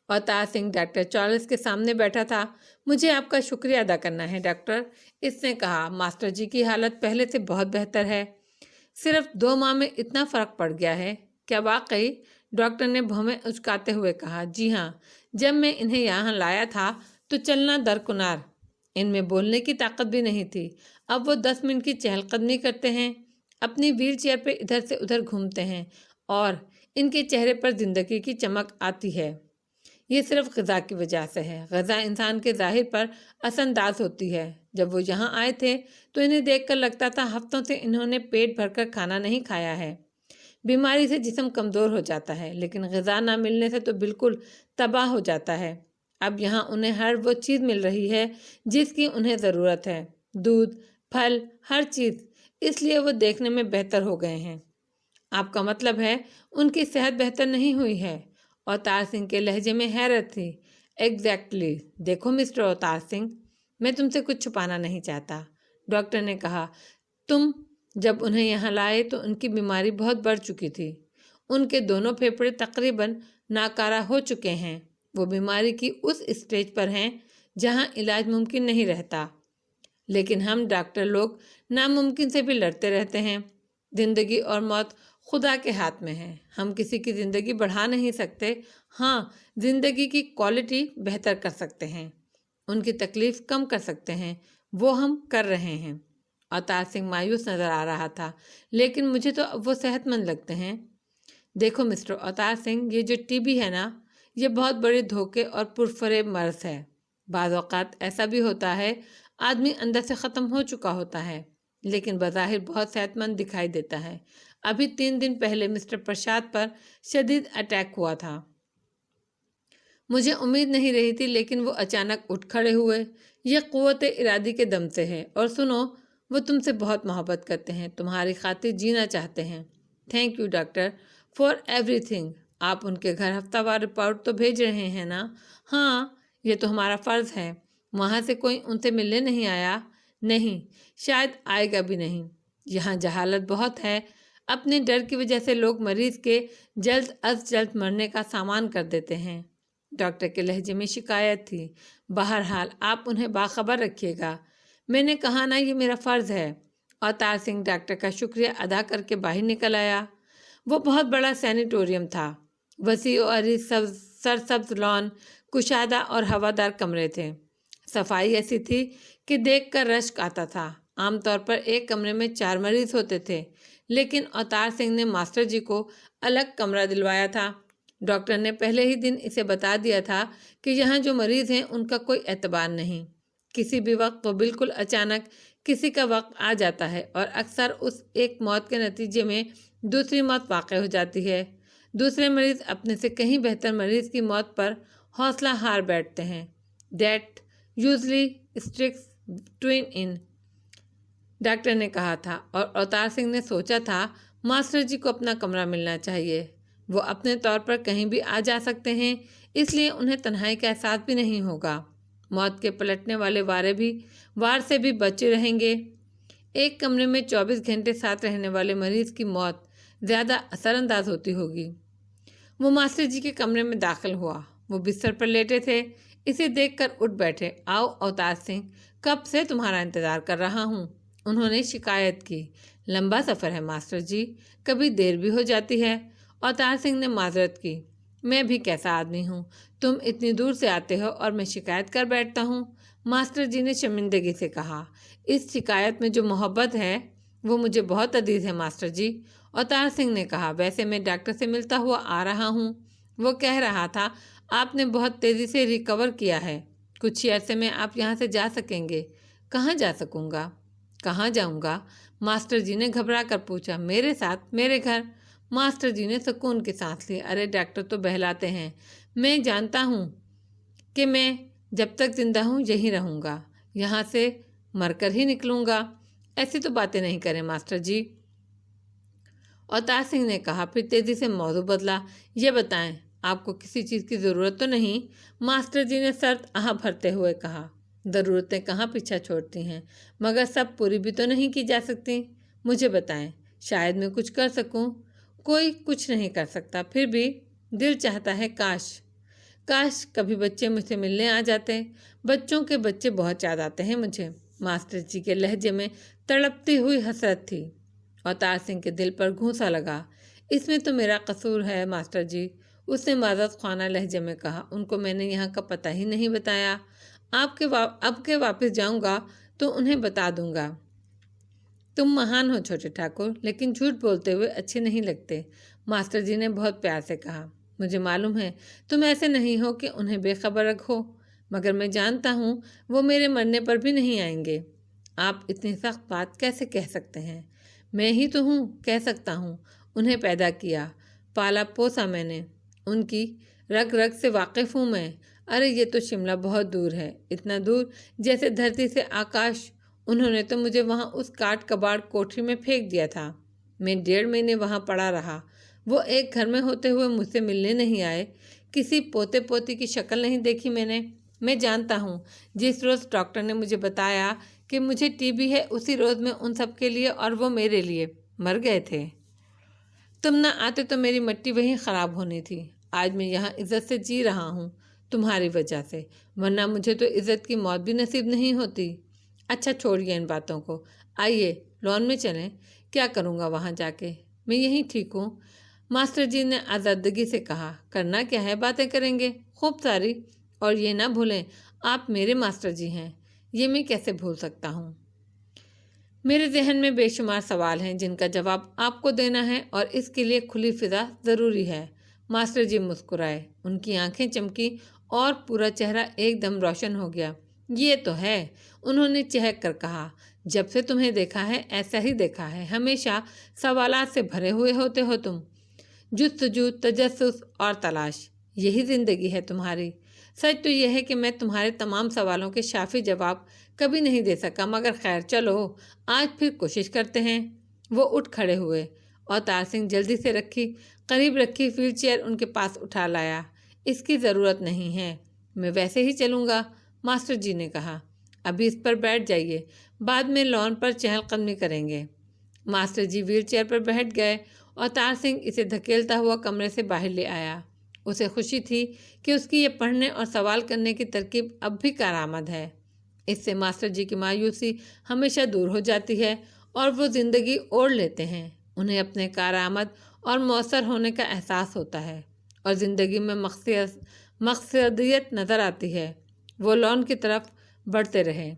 اوتار سنگھ ڈاکٹر چارلس کے سامنے بیٹھا تھا۔ مجھے آپ کا شکریہ ادا کرنا ہے ڈاکٹر، اس نے کہا۔ ماسٹر جی کی حالت پہلے سے بہت بہتر ہے۔ صرف 2 ماہ میں اتنا فرق پڑ گیا ہے؟ کیا واقعی؟ ڈاکٹر نے بھویں اچکاتے ہوئے کہا۔ جی ہاں، جب میں انہیں یہاں لایا تھا تو چلنا درکنار، ان میں بولنے کی طاقت بھی نہیں تھی۔ اب وہ 10 منٹ کی چہل قدمی کرتے ہیں، اپنی ویل چیئر پہ ادھر سے ادھر گھومتے ہیں، اور ان کے چہرے پر زندگی کی چمک آتی ہے۔ یہ صرف غذا کی وجہ سے ہے۔ غذا انسان کے ظاہر پر اثر انداز ہوتی ہے۔ جب وہ یہاں آئے تھے تو انہیں دیکھ کر لگتا تھا ہفتوں سے انہوں نے پیٹ بھر کر کھانا نہیں کھایا ہے۔ بیماری سے جسم کمزور ہو جاتا ہے، لیکن غذا نہ ملنے سے تو بالکل تباہ ہو جاتا ہے۔ اب یہاں انہیں ہر وہ چیز مل رہی ہے جس کی انہیں ضرورت ہے، دودھ، پھل، ہر چیز، اس لیے وہ دیکھنے میں بہتر ہو گئے ہیں۔ آپ کا مطلب ہے ان کی صحت بہتر نہیں ہوئی ہے؟ اوتار سنگھ کے لہجے میں حیرت تھی۔ ایگزیکٹلی۔ دیکھو مسٹر اوتار سنگھ، میں تم سے کچھ چھپانا نہیں چاہتا، ڈاکٹر نے کہا۔ تم جب انہیں یہاں لائے تو ان کی بیماری بہت بڑھ چکی تھی، ان کے دونوں پھیپھڑے تقریباً ناکارہ ہو چکے ہیں، وہ بیماری کی اس اسٹیج پر ہیں جہاں علاج ممکن نہیں رہتا۔ لیکن ہم ڈاکٹر لوگ ناممکن سے بھی لڑتے رہتے ہیں۔ زندگی اور موت خدا کے ہاتھ میں ہے، ہم کسی کی زندگی بڑھا نہیں سکتے، ہاں زندگی کی کوالٹی بہتر کر سکتے ہیں، ان کی تکلیف کم کر سکتے ہیں، وہ ہم کر رہے ہیں۔ اوتار سنگھ مایوس نظر آ رہا تھا۔ لیکن مجھے تو اب وہ صحت مند لگتے ہیں۔ دیکھو مسٹر اوتار سنگھ، یہ جو ٹی بی ہے نا، یہ بہت بڑے دھوکے اور پرفریب مرض ہے۔ بعض اوقات ایسا بھی ہوتا ہے آدمی اندر سے ختم ہو چکا ہوتا ہے، لیکن بظاہر بہت صحت مند دکھائی دیتا ہے۔ ابھی 3 دن پہلے مسٹر پرساد پر شدید اٹیک ہوا تھا۔ مجھے امید نہیں رہی تھی، لیکن وہ اچانک اٹھ کھڑے ہوئے۔ یہ قوت ارادی کے دم سے ہے۔ اور سنو، وہ تم سے بہت محبت کرتے ہیں، تمہاری خاطر جینا چاہتے ہیں۔ Thank you doctor for every thing. آپ ان کے گھر ہفتہ وار رپورٹ تو بھیج رہے ہیں نا؟ ہاں، یہ تو ہمارا فرض ہے۔ وہاں سے کوئی ان سے ملنے نہیں آیا؟ نہیں، شاید آئے گا بھی نہیں۔ یہاں جہالت بہت ہے۔ اپنے ڈر کی وجہ سے لوگ مریض کے جلد از جلد مرنے کا سامان کر دیتے ہیں۔ ڈاکٹر کے لہجے میں شکایت تھی۔ بہرحال آپ انہیں باخبر رکھیے گا۔ میں نے کہا نا، یہ میرا فرض ہے۔ اوتار سنگھ ڈاکٹر کا شکریہ ادا کر کے باہر نکل آیا۔ وہ بہت بڑا سینیٹوریم تھا۔ وسیع و عریض سرسبز لان، کشادہ اور ہوادار کمرے تھے۔ صفائی ایسی تھی کہ دیکھ کر رشک آتا تھا۔ عام طور پر ایک کمرے میں 4 مریض ہوتے تھے، لیکن اوتار سنگھ نے ماسٹر جی کو الگ کمرہ دلوایا تھا۔ ڈاکٹر نے پہلے ہی دن اسے بتا دیا تھا کہ یہاں جو مریض ہیں ان کا کوئی اعتبار نہیں۔ کسی بھی وقت وہ بالکل اچانک کسی کا وقت آ جاتا ہے اور اکثر اس ایک موت کے نتیجے میں دوسری موت واقع ہو جاتی ہے۔ دوسرے مریض اپنے سے کہیں بہتر مریض کی موت پر حوصلہ ہار بیٹھتے ہیں۔ That usually strikes twin in, doctor نے کہا تھا، اور اوتار سنگھ نے سوچا تھا ماسٹر جی کو اپنا کمرہ ملنا چاہیے۔ وہ اپنے طور پر کہیں بھی آ جا سکتے ہیں، اس لیے انہیں تنہائی کا احساس بھی نہیں ہوگا۔ موت کے پلٹنے والے وار سے بھی بچے رہیں گے۔ ایک کمرے میں 24 گھنٹے ساتھ رہنے والے مریض کی موت زیادہ اثر انداز ہوتی ہوگی۔ وہ ماسٹر جی کے کمرے میں داخل ہوا۔ وہ بستر پر لیٹے تھے۔ اسے دیکھ کر اٹھ بیٹھے۔ آؤ اوتار سنگھ، کب سے تمہارا انتظار کر رہا ہوں۔ انہوں نے شکایت کی۔ لمبا سفر ہے ماسٹر جی، کبھی دیر بھی ہو جاتی ہے۔ اوتار سنگھ نے معذرت کی۔ میں بھی کیسا آدمی ہوں، تم اتنی دور سے آتے ہو اور میں شکایت کر بیٹھتا ہوں، ماسٹر جی نے شرمندگی سے کہا۔ اس شکایت میں جو محبت ہے وہ مجھے بہت عزیز ہے ماسٹر جی، اوتار سنگھ نے کہا۔ ویسے میں ڈاکٹر سے ملتا ہوا آ رہا ہوں۔ وہ کہہ رہا تھا آپ نے بہت تیزی سے ریکور کیا ہے، کچھ ہی عرصے میں آپ یہاں سے جا سکیں گے۔ کہاں جا سکوں گا؟ کہاں جاؤں گا؟ ماسٹر جی نے گھبرا کر پوچھا۔ میرے ساتھ، میرے گھر۔ ماسٹر جی نے سکون کی سانس لی۔ ارے ڈاکٹر تو بہلاتے ہیں، میں جانتا ہوں کہ میں جب تک زندہ ہوں یہیں رہوں گا، یہاں سے مر کر ہی نکلوں گا۔ ایسی تو باتیں نہیں کریں ماسٹر جی، اوتار سنگھ نے کہا، پھر تیزی سے موضوع بدلا۔ یہ بتائیں آپ کو کسی چیز کی ضرورت تو نہیں؟ ماسٹر جی نے سرد آہ بھرتے ہوئے کہا۔ ضرورتیں کہاں پیچھا چھوڑتی ہیں، مگر سب پوری بھی تو نہیں کی جا سکتی۔ مجھے بتائیں، شاید میں کچھ کر سکوں۔ کوئی کچھ نہیں کر سکتا، پھر بھی دل چاہتا ہے کاش کبھی بچے مجھ سے ملنے آ جاتے۔ بچوں کے بچے بہت یاد آتے ہیں مجھے۔ ماسٹر جی کے لہجے میں تڑپتی ہوئی حسرت تھی۔ اوتار سنگھ کے دل پر گھونسا لگا۔ اس میں تو میرا قصور ہے ماسٹر جی، اس نے معذرت خوانا لہجے میں کہا۔ ان کو میں نے یہاں کا پتہ ہی نہیں بتایا۔ اب کے واپس جاؤں گا تو انہیں بتا دوں گا۔ تم مہان ہو چھوٹے ٹھاکر، لیکن جھوٹ بولتے ہوئے اچھے نہیں لگتے، ماسٹر جی نے بہت پیار سے کہا۔ مجھے معلوم ہے تم ایسے نہیں ہو کہ انہیں بے خبر رکھو، مگر میں جانتا ہوں وہ میرے مرنے پر بھی نہیں آئیں گے۔ آپ اتنی سخت بات کیسے کہہ سکتے ہیں؟ میں ہی تو ہوں کہہ سکتا ہوں۔ انہیں پیدا کیا، پالا پوسا میں نے، ان کی رگ رگ سے واقف ہوں میں۔ ارے یہ تو شملہ بہت دور ہے، اتنا دور جیسے دھرتی سے آکاش۔ انہوں نے تو مجھے وہاں اس کاٹ کباڑ کوٹری میں پھینک دیا تھا۔ میں 1.5 مہینے وہاں پڑا رہا۔ وہ ایک گھر میں ہوتے ہوئے مجھ سے ملنے نہیں آئے، کسی پوتے پوتی کی شکل نہیں دیکھی میں نے۔ میں جانتا ہوں جس روز ڈاکٹر نے مجھے بتایا کہ مجھے ٹی بی ہے، اسی روز میں ان سب کے لیے اور وہ میرے لیے مر گئے تھے۔ تم نہ آتے تو میری مٹی وہیں خراب ہونی تھی۔ آج میں یہاں عزت سے جی رہا ہوں تمہاری وجہ سے، ورنہ مجھے تو عزت کی موت بھی نصیب نہیں ہوتی۔ اچھا چھوڑیے ان باتوں کو، آئیے لان میں چلیں۔ کیا کروں گا وہاں جا کے؟ میں یہیں ٹھیک ہوں، ماسٹر جی نے آزادگی سے کہا۔ کرنا کیا ہے، باتیں کریں گے خوب ساری، اور یہ نہ بھولیں آپ میرے ماسٹر جی ہیں۔ یہ میں کیسے بھول سکتا ہوں؟ میرے ذہن میں بے شمار سوال ہیں جن کا جواب آپ کو دینا ہے، اور اس کے لیے کھلی فضا ضروری ہے۔ ماسٹر جی مسکرائے، ان کی آنکھیں چمکی اور پورا چہرہ ایک دم روشن ہو گیا۔ یہ تو ہے، انہوں نے چہک کر کہا، جب سے تمہیں دیکھا ہے ایسا ہی دیکھا ہے، ہمیشہ سوالات سے بھرے ہوئے ہوتے ہو تم۔ جستجو، تجسس اور تلاش، یہی زندگی ہے تمہاری۔ سچ تو یہ ہے کہ میں تمہارے تمام سوالوں کے شافی جواب کبھی نہیں دے سکا، مگر خیر چلو آج پھر کوشش کرتے ہیں۔ وہ اٹھ کھڑے ہوئے۔ اوتار سنگھ جلدی سے قریب رکھی ویل چیئر ان کے پاس اٹھا لایا۔ اس کی ضرورت نہیں ہے، میں ویسے ہی چلوں گا، ماسٹر جی نے کہا۔ ابھی اس پر بیٹھ جائیے، بعد میں لان پر چہل قدمی کریں گے۔ ماسٹر جی ویل چیئر پر بیٹھ گئے۔ اوتار سنگھ اسے دھکیلتا ہوا کمرے سے باہر لے آیا۔ اسے خوشی تھی کہ اس کی یہ پڑھنے اور سوال کرنے کی ترکیب اب بھی کارآمد ہے۔ اس سے ماسٹر جی کی مایوسی ہمیشہ دور ہو جاتی ہے اور وہ زندگی اوڑھ لیتے ہیں۔ انہیں اپنے کارآمد اور مؤثر ہونے کا احساس ہوتا ہے اور زندگی میں مقصدیت نظر آتی ہے۔ وہ لان کی طرف بڑھتے رہے۔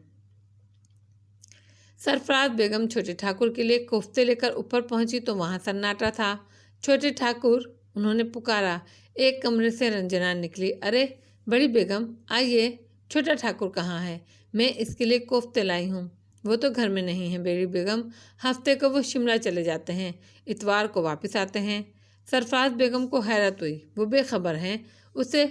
سرفراز بیگم چھوٹے ٹھاکر کے لیے کوفتے لے کر اوپر پہنچی تو وہاں سناٹا تھا۔ چھوٹے ٹھاکر، انہوں نے پکارا۔ ایک کمرے سے رنجنا نکلی۔ ارے بڑی بیگم آئیے، چھوٹا ٹھاکر کہاں ہے؟ میں اس کے لیے کوفتے لائی ہوں۔ وہ تو گھر میں نہیں ہے بڑی بیگم، ہفتے کو وہ شملہ چلے جاتے ہیں، اتوار کو واپس آتے ہیں۔ سرفراز بیگم کو حیرت ہوئی، وہ بے خبر ہیں؟ اسے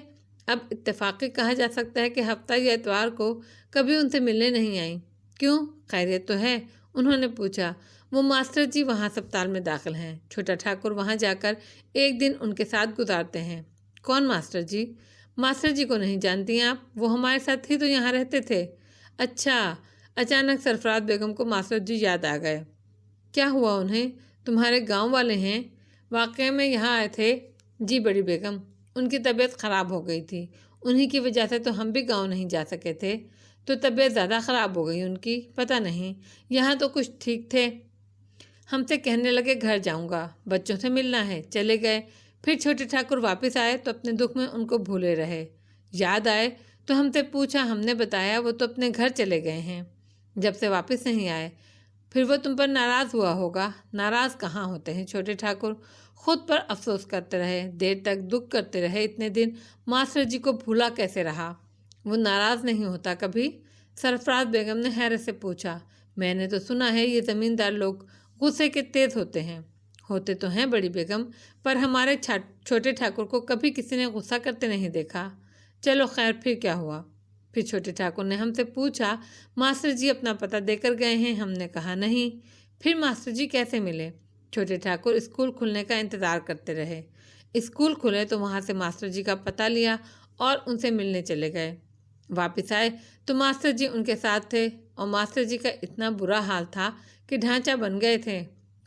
اب اتفاقی کہا جا سکتا ہے کہ ہفتہ یا اتوار کو کبھی ان سے ملنے نہیں آئیں۔ کیوں، خیریت تو ہے؟ انہوں نے پوچھا۔ وہ ماسٹر جی وہاں ہسپتال میں داخل ہیں، چھوٹا ٹھاکر وہاں جا کر ایک دن ان کے ساتھ گزارتے ہیں۔ کون ماسٹر جی؟ ماسٹر جی کو نہیں جانتی آپ؟ وہ ہمارے ساتھ ہی تو یہاں رہتے تھے۔ اچھا۔ اچانک سرفراز بیگم کو ماسٹر جی یاد آ گئے۔ کیا ہوا انہیں؟ تمہارے گاؤں والے ہیں؟ واقعے میں یہاں آئے تھے؟ جی بڑی بیگم، ان کی طبیعت خراب ہو گئی تھی، انہی کی وجہ سے تو ہم بھی گاؤں نہیں جا سکے تھے۔ تو طبیعت زیادہ خراب ہو گئی ان کی؟ پتہ نہیں، یہاں تو کچھ ٹھیک تھے۔ ہم سے کہنے لگے گھر جاؤں گا، بچوں سے ملنا ہے، چلے گئے۔ پھر چھوٹے ٹھاکر واپس آئے تو اپنے دکھ میں ان کو بھولے رہے۔ یاد آئے تو ہم سے پوچھا، ہم نے بتایا وہ تو اپنے گھر چلے گئے ہیں، جب سے واپس نہیں آئے۔ پھر وہ تم پر ناراض ہوا ہوگا۔ ناراض کہاں ہوتے ہیں چھوٹے ٹھاکر، خود پر افسوس کرتے رہے، دیر تک دکھ کرتے رہے۔ اتنے دن ماسٹر جی کو بھولا کیسے رہا؟ وہ ناراض نہیں ہوتا کبھی؟ سرفراز بیگم نے حیرت سے پوچھا۔ میں نے تو سنا ہے یہ زمیندار لوگ غصے کے تیز ہوتے ہیں۔ ہوتے تو ہیں بڑی بیگم، پر ہمارے چھوٹے ٹھاکر کو کبھی کسی نے غصہ کرتے نہیں دیکھا۔ چلو خیر، پھر کیا ہوا؟ پھر چھوٹے ٹھاکر نے ہم سے پوچھا، ماسٹر جی اپنا پتہ دے کر گئے ہیں؟ ہم نے کہا نہیں۔ پھر ماسٹر جی کیسے ملے؟ چھوٹے ٹھاکر اسکول کھلنے کا انتظار کرتے رہے۔ اسکول کھلے تو وہاں سے ماسٹر جی کا پتہ لیا اور ان سے ملنے چلے گئے۔ واپس آئے تو ماسٹر جی ان کے ساتھ تھے، اور ماسٹر جی کا اتنا برا حال تھا کہ ڈھانچہ بن گئے تھے۔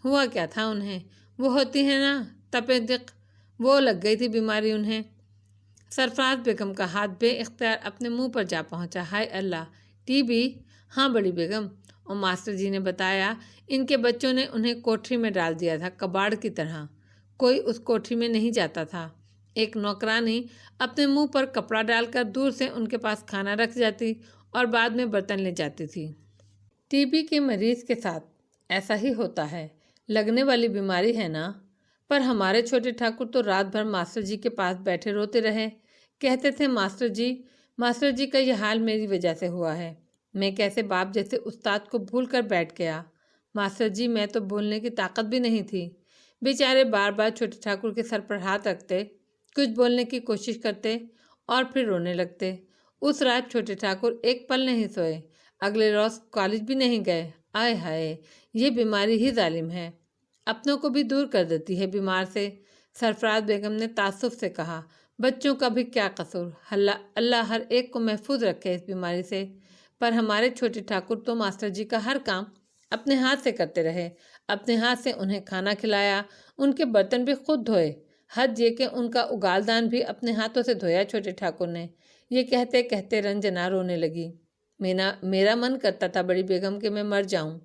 ہوا کیا تھا انہیں؟ وہ ہوتی ہے نا تپِ دق، وہ لگ گئی تھی بیماری انہیں۔ سرفراز بیگم کا ہاتھ بے اختیار اپنے منہ پر جا پہنچا۔ ہائے اللہ، ٹی بی؟ ہاں بڑی بیگم، اور ماسٹر جی نے بتایا ان کے بچوں نے انہیں کوٹری میں ڈال دیا تھا، کباڑ کی طرح۔ کوئی اس کوٹری میں نہیں جاتا تھا۔ ایک نوکرانی اپنے منہ پر کپڑا ڈال کر دور سے ان کے پاس کھانا رکھ جاتی اور بعد میں برتن لے جاتی تھی۔ ٹی بی کے مریض کے ساتھ ایسا ہی ہوتا ہے، لگنے والی بیماری ہے نا؟ پر ہمارے چھوٹے ٹھاکر تو رات بھر ماسٹر جی کے پاس بیٹھے روتے رہے، کہتے تھے ماسٹر جی کا یہ حال میری وجہ سے ہوا ہے۔ میں کیسے باپ جیسے استاد کو بھول کر بیٹھ گیا۔ ماسٹر جی، میں تو بولنے کی طاقت بھی نہیں تھی۔ بیچارے بار بار چھوٹے ٹھاکر کے سر پر ہاتھ رکھتے، کچھ بولنے کی کوشش کرتے اور پھر رونے لگتے۔ اس رات چھوٹے ٹھاکر ایک پل نہیں سوئے، اگلے روز کالج بھی نہیں گئے۔ آئے ہائے، یہ بیماری ہی ظالم ہے، اپنوں کو بھی دور کر دیتی ہے بیمار سے۔ سرفراز بیگم نے تعصب سے کہا، بچوں کا بھی کیا قصور، اللہ ہر ایک کو محفوظ رکھے اس بیماری سے۔ پر ہمارے چھوٹے ٹھاکر تو ماسٹر جی کا ہر کام اپنے ہاتھ سے کرتے رہے، اپنے ہاتھ سے انہیں کھانا کھلایا، ان کے برتن بھی خود دھوئے، حد یہ کہ ان کا اگال دان بھی اپنے ہاتھوں سے دھویا چھوٹے ٹھاکر نے۔ یہ کہتے کہتے رنجنا رونے لگی۔ میرا من کرتا تھا بڑی بیگم کہ میں مر جاؤں،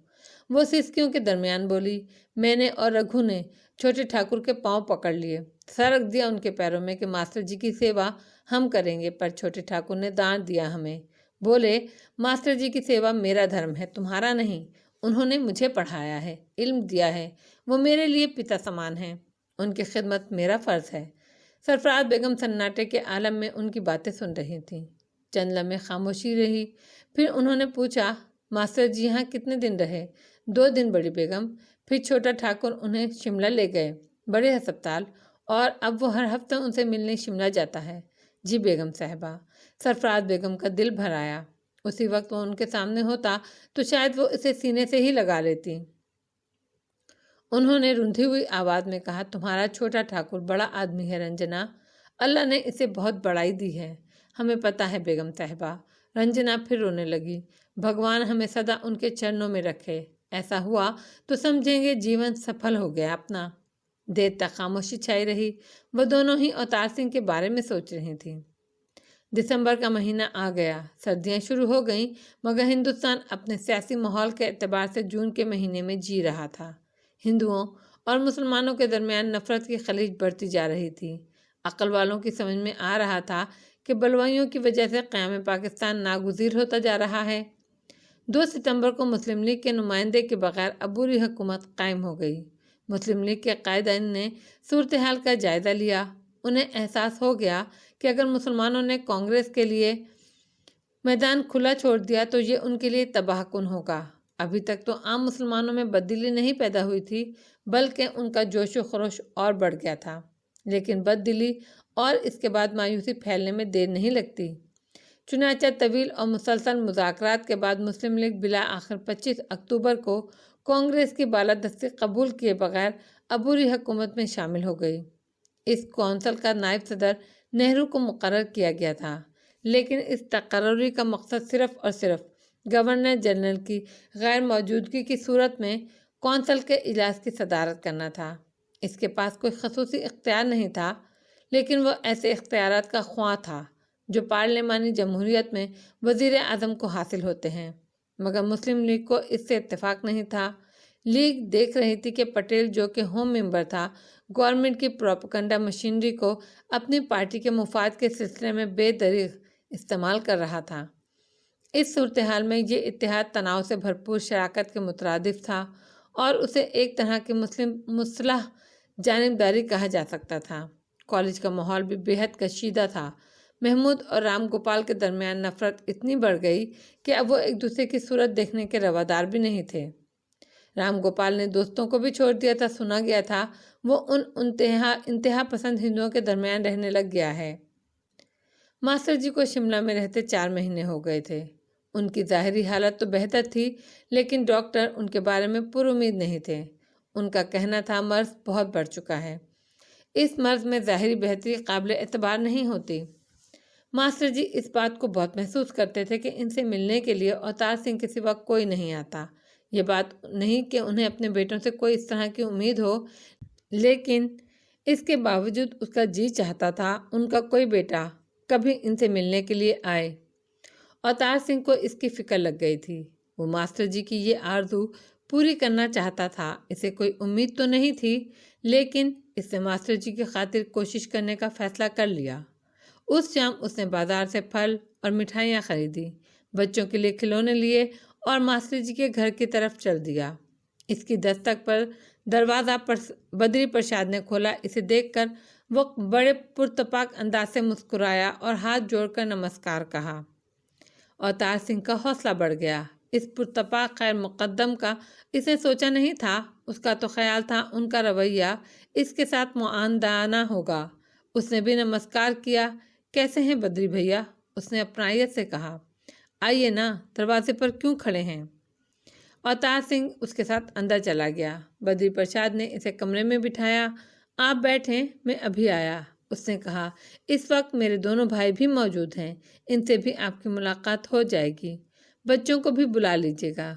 وہ سسکیوں کے درمیان بولی۔ میں نے اور رگھو نے چھوٹے ٹھاکر کے پاؤں پکڑ لیے، سر رکھ دیا ان کے پیروں میں کہ ماسٹر جی کی سیوا ہم کریں گے، پر چھوٹے ٹھاکر نے ڈانٹ دیا ہمیں۔ بولے، ماسٹر جی کی سیوا میرا دھرم ہے، تمہارا نہیں۔ انہوں نے مجھے پڑھایا ہے، علم دیا ہے، وہ میرے لیے پتا سمان ہیں، ان کی خدمت میرا فرض ہے۔ سرفراز بیگم سناٹے کے عالم میں ان کی باتیں سن رہی تھیں۔ چند لمحے خاموشی رہی، پھر انہوں نے پوچھا، ماسٹر جی یہاں کتنے دن رہے؟ 2 دن بڑی بیگم۔ پھر چھوٹا ٹھاکر انہیں شملہ لے گئے، بڑے ہسپتال، اور اب وہ ہر ہفتے ان سے ملنے شملہ جاتا ہے۔ جی بیگم صاحبہ، سرفراز بیگم کا دل بھر آیا۔ اسی وقت وہ ان کے سامنے ہوتا تو شاید وہ اسے سینے سے ہی لگا لیتی۔ انہوں نے رندھی ہوئی آواز میں کہا، تمہارا چھوٹا ٹھاکر بڑا آدمی ہے رنجنا، اللہ نے اسے بہت بڑائی دی ہے۔ ہمیں پتہ ہے بیگم صاحبہ۔ رنجنا پھر رونے لگی۔ بھگوان ہمیں سدا ان کے چرنوں میں رکھے۔ ایسا ہوا تو سمجھیں گے جیون سفل ہو گیا اپنا۔ دیر تک خاموشی چھائی رہی۔ وہ دونوں ہی اوتار سنگھ کے بارے میں سوچ رہی تھیں۔ دسمبر کا مہینہ آ گیا، سردیاں شروع ہو گئیں، مگر ہندوستان اپنے سیاسی ماحول کے اعتبار سے جون کے مہینے میں جی رہا تھا۔ ہندوؤں اور مسلمانوں کے درمیان نفرت کی خلیج بڑھتی جا رہی تھی۔ عقل والوں کی سمجھ میں آ رہا تھا کہ بلوائیوں کی وجہ سے قیام پاکستان ناگزیر ہوتا جا رہا ہے۔ 2 ستمبر کو مسلم لیگ کے نمائندے کے بغیر عبوری حکومت قائم ہو گئی۔ مسلم لیگ کے قائدین نے صورتحال کا جائزہ لیا۔ انہیں احساس ہو گیا کہ اگر مسلمانوں نے کانگریس کے لیے میدان کھلا چھوڑ دیا تو یہ ان کے لیے تباہ کن ہوگا۔ ابھی تک تو عام مسلمانوں میں بددلی نہیں پیدا ہوئی تھی، بلکہ ان کا جوش و خروش اور بڑھ گیا تھا۔ لیکن بددلی اور اس کے بعد مایوسی پھیلنے میں دیر نہیں لگتی۔ چنانچہ طویل اور مسلسل مذاکرات کے بعد مسلم لیگ بالآخر 25 اکتوبر کو کانگریس کی بالادستی قبول کیے بغیر عبوری حکومت میں شامل ہو گئی۔ اس کونسل کا نائب صدر نہرو کو مقرر کیا گیا تھا، لیکن اس تقرری کا مقصد صرف اور صرف گورنر جنرل کی غیر موجودگی کی صورت میں کونسل کے اجلاس کی صدارت کرنا تھا۔ اس کے پاس کوئی خصوصی اختیار نہیں تھا، لیکن وہ ایسے اختیارات کا خواہاں تھا جو پارلیمانی جمہوریت میں وزیر اعظم کو حاصل ہوتے ہیں۔ مگر مسلم لیگ کو اس سے اتفاق نہیں تھا۔ لیگ دیکھ رہی تھی کہ پٹیل جو کہ ہوم ممبر تھا، گورنمنٹ کی پروپیگنڈا مشینری کو اپنی پارٹی کے مفاد کے سلسلے میں بے دریغ استعمال کر رہا تھا۔ اس صورتحال میں یہ اتحاد تناؤ سے بھرپور شراکت کے مترادف تھا اور اسے ایک طرح کی مصلح جانبداری کہا جا سکتا تھا۔ کالج کا ماحول بھی بے حد کشیدہ تھا۔ محمود اور رام گوپال کے درمیان نفرت اتنی بڑھ گئی کہ اب وہ ایک دوسرے کی صورت دیکھنے کے روادار بھی نہیں تھے۔ رام گوپال نے دوستوں کو بھی چھوڑ دیا تھا۔ سنا گیا تھا وہ ان انتہا پسند ہندوؤں کے درمیان رہنے لگ گیا ہے۔ ماسٹر جی کو شملہ میں رہتے 4 مہینے ہو گئے تھے۔ ان کی ظاہری حالت تو بہتر تھی، لیکن ڈاکٹر ان کے بارے میں پر امید نہیں تھے۔ ان کا کہنا تھا مرض بہت بڑھ چکا ہے، اس مرض میں ظاہری بہتری قابل اعتبار نہیں ہوتی۔ ماسٹر جی اس بات کو بہت محسوس کرتے تھے کہ ان سے ملنے کے لیے اوتار سنگھ کے سوا کوئی نہیں آتا۔ یہ بات نہیں کہ انہیں اپنے بیٹوں سے کوئی اس طرح کی امید ہو، لیکن اس کے باوجود اس کا جی چاہتا تھا ان کا کوئی بیٹا کبھی ان سے ملنے کے لیے آئے۔ اوتار سنگھ کو اس کی فکر لگ گئی تھی۔ وہ ماسٹر جی کی یہ آرزو پوری کرنا چاہتا تھا۔ اسے کوئی امید تو نہیں تھی، لیکن اس نے ماسٹر جی کی خاطر کوشش کرنے کا فیصلہ کر لیا۔ اس شام اس نے بازار سے پھل اور مٹھائیاں خریدی، بچوں کے لیے کھلونے لیے اور ماسٹر جی کے گھر کی طرف چل دیا۔ اس کی دستک پر دروازہ بدری پرساد نے کھولا۔ اسے دیکھ کر وہ بڑے پرتپاک انداز سے مسکرایا اور ہاتھ جوڑ کر نمسکار کہا۔ اوتار سنگھ کا حوصلہ بڑھ گیا۔ اس پرتپاک خیر مقدم کا اس نے سوچا نہیں تھا۔ اس کا تو خیال تھا ان کا رویہ اس کے ساتھ معاندانہ ہوگا۔ اس نے بھی نمسکار کیا۔ کیسے ہیں بدری بھیا؟ اس نے اپنائیت سے کہا۔ آئیے نا، دروازے پر کیوں کھڑے ہیں؟ اوتار سنگھ اس کے ساتھ اندر چلا گیا۔ بدری پرساد نے اسے کمرے میں بٹھایا۔ آپ بیٹھیں، میں ابھی آیا۔ اس نے کہا، اس وقت میرے دونوں بھائی بھی موجود ہیں، ان سے بھی آپ کی ملاقات ہو جائے گی۔ بچوں کو بھی بلا لیجیے گا۔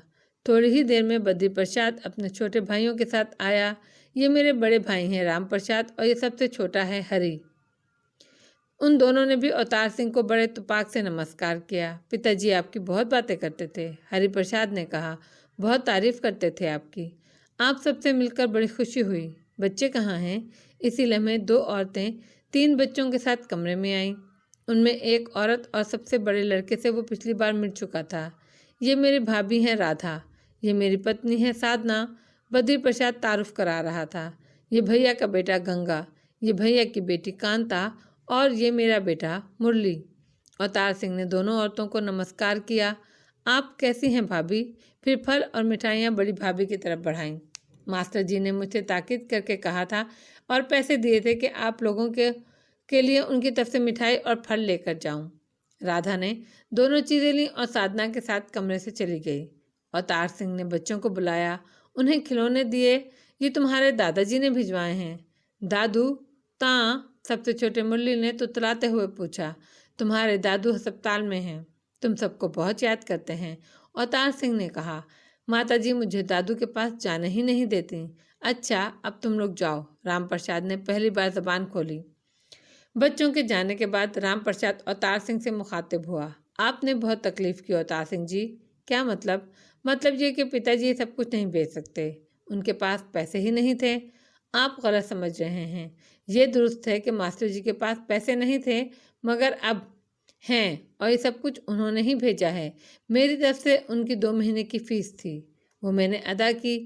تھوڑی ہی دیر میں بدری پرساد اپنے چھوٹے بھائیوں کے ساتھ آیا۔ یہ میرے بڑے بھائی ہیں رام پرساد، اور یہ سب سے چھوٹا ہے ہری۔ ان دونوں نے بھی اوتار سنگھ کو بڑے اتفاق سے نمسکار کیا۔ پتا جی آپ کی بہت باتیں کرتے تھے، ہری پرساد نے کہا، بہت تعریف کرتے تھے آپ کی۔ آپ سب سے مل کر بڑی خوشی ہوئی۔ بچے کہاں ہیں؟ اسی لمحے 2 عورتیں 3 بچوں کے ساتھ کمرے میں آئیں۔ ان میں ایک عورت اور سب سے بڑے لڑکے سے وہ پچھلی بار مل چکا تھا۔ یہ میری بھابھی ہیں رادھا، یہ میری پتنی ہے سادھنا، بدری پرساد تعارف کرا رہا تھا۔ یہ بھیا کا بیٹا گنگا، یہ بھیا کی بیٹی کانتا، اور یہ میرا بیٹا مرلی۔ اوتار سنگھ نے دونوں عورتوں کو نمسکار کیا۔ آپ کیسی ہیں بھابھی؟ پھر پھل اور مٹھائیاں بڑی بھابھی کی طرف بڑھائیں۔ ماسٹر جی نے مجھ سے تاکید کر کے کہا تھا اور پیسے دیے تھے کہ آپ لوگوں کے لیے ان کی طرف سے مٹھائی اور پھل لے کر جاؤں۔ رادھا نے دونوں چیزیں لیں اور سادھنا کے ساتھ کمرے سے چلی گئی۔ اوتار سنگھ نے بچوں کو بلایا، انہیں کھلونے دیے۔ یہ تمہارے دادا جی نے بھجوائے ہیں۔ دادو تاں؟ سب سے چھوٹے مرلی نے تتلاتے ہوئے پوچھا۔ تمہارے دادو ہسپتال میں ہیں، تم سب کو بہت یاد کرتے ہیں، اوتار سنگھ نے کہا۔ ماتا جی مجھے دادو کے پاس جانے ہی نہیں دیتی۔ اچھا اب تم لوگ جاؤ، رام پرساد نے پہلی بار زبان کھولی۔ بچوں کے جانے کے بعد رام پرساد اوتار سنگھ سے مخاطب ہوا۔ آپ نے بہت تکلیف کی اوتار سنگھ جی۔ کیا مطلب؟ مطلب یہ کہ پتا جی سب کچھ نہیں بیچ سکتے، ان کے پاس پیسے ہی نہیں تھے۔ آپ غلط سمجھ رہے ہیں، یہ درست ہے کہ ماسٹر جی کے پاس پیسے نہیں تھے، مگر اب ہیں، اور یہ سب کچھ انہوں نے ہی بھیجا ہے۔ میری طرف سے ان کی 2 مہینے کی فیس تھی، وہ میں نے ادا کی،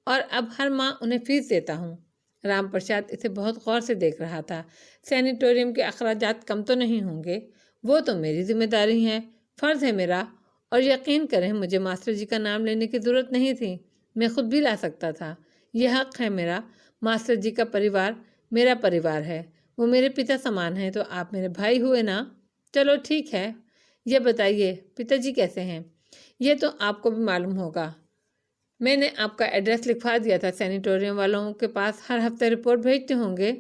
اور اب ہر ماہ انہیں فیس دیتا ہوں۔ رام پرساد اسے بہت غور سے دیکھ رہا تھا۔ سینیٹوریم کے اخراجات کم تو نہیں ہوں گے؟ وہ تو میری ذمہ داری ہے، فرض ہے میرا، اور یقین کریں مجھے ماسٹر جی کا نام لینے کی ضرورت نہیں تھی، میں خود بھی لا سکتا تھا۔ یہ حق ہے میرا۔ ماسٹر جی کا پریوار میرا پریوار ہے، وہ میرے پتا سمان ہیں، تو آپ میرے بھائی ہوئے نا۔ چلو ٹھیک ہے، یہ بتائیے پتا جی کیسے ہیں؟ یہ تو آپ کو بھی معلوم ہوگا، میں نے آپ کا ایڈریس لکھوا دیا تھا، سینیٹوریم والوں کے پاس ہر ہفتے رپورٹ بھیجتے ہوں گے۔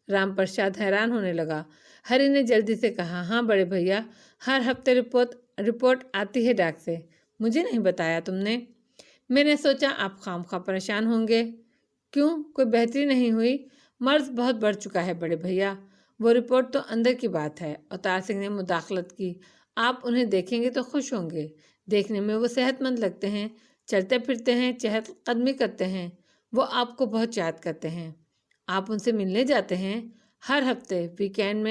رام پرساد حیران ہونے لگا۔ ہری نے جلدی سے کہا، ہاں بڑے بھیا، ہر ہفتے رپورٹ آتی ہے ڈاک سے۔ مجھے نہیں بتایا تم نے؟ میں نے سوچا آپ خواہ پریشان ہوں گے۔ کیوں، کوئی بہتری نہیں ہوئی؟ مرض بہت بڑھ چکا ہے بڑے بھیا، وہ رپورٹ تو اندر کی بات ہے، اوتار سنگھ نے مداخلت کی۔ آپ انہیں دیکھیں گے تو خوش ہوں گے، دیکھنے میں وہ صحت مند لگتے ہیں، چلتے پھرتے ہیں، چہل قدمی کرتے ہیں، وہ آپ کو بہت یاد کرتے ہیں۔ آپ ان سے ملنے جاتے ہیں؟ ہر ہفتے ویکینڈ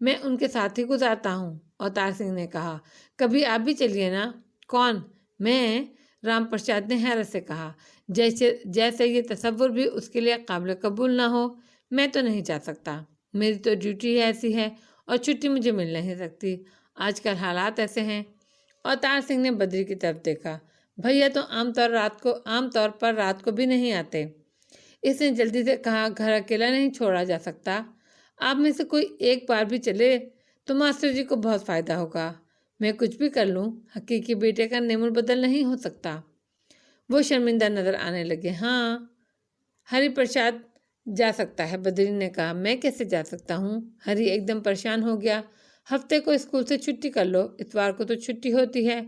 میں ان کے ساتھ ہی گزارتا ہوں، اوتار سنگھ نے کہا۔ کبھی آپ بھی چلیے نا۔ کون؟ میں؟ رام پرساد نے حیرت سے کہا، جیسے یہ تصور بھی اس کے لیے قابل قبول نہ ہو۔ میں تو نہیں جا سکتا، میری تو ڈیوٹی ایسی ہے، اور چھٹی مجھے مل نہیں سکتی، آج کل حالات ایسے ہیں۔ اوتار سنگھ نے بدری کی طرف دیکھا۔ بھیا تو عام طور پر رات کو بھی نہیں آتے۔ اس نے جلدی سے کہا، گھر اکیلا نہیں چھوڑا جا سکتا، آپ میں سے کوئی ایک بار بھی چلے تو ماسٹر جی کو بہت فائدہ ہوگا۔ میں کچھ بھی کر لوں، حقیقی بیٹے کا نیم البدل نہیں ہو سکتا۔ وہ شرمندہ نظر آنے لگے۔ ہاں ہری پرساد جا سکتا ہے، بدری نے کہا۔ میں کیسے جا سکتا ہوں؟ ہری ایک دم پریشان ہو گیا۔ ہفتے کو اسکول سے چھٹی کر لو، اتوار کو تو چھٹی ہوتی ہے،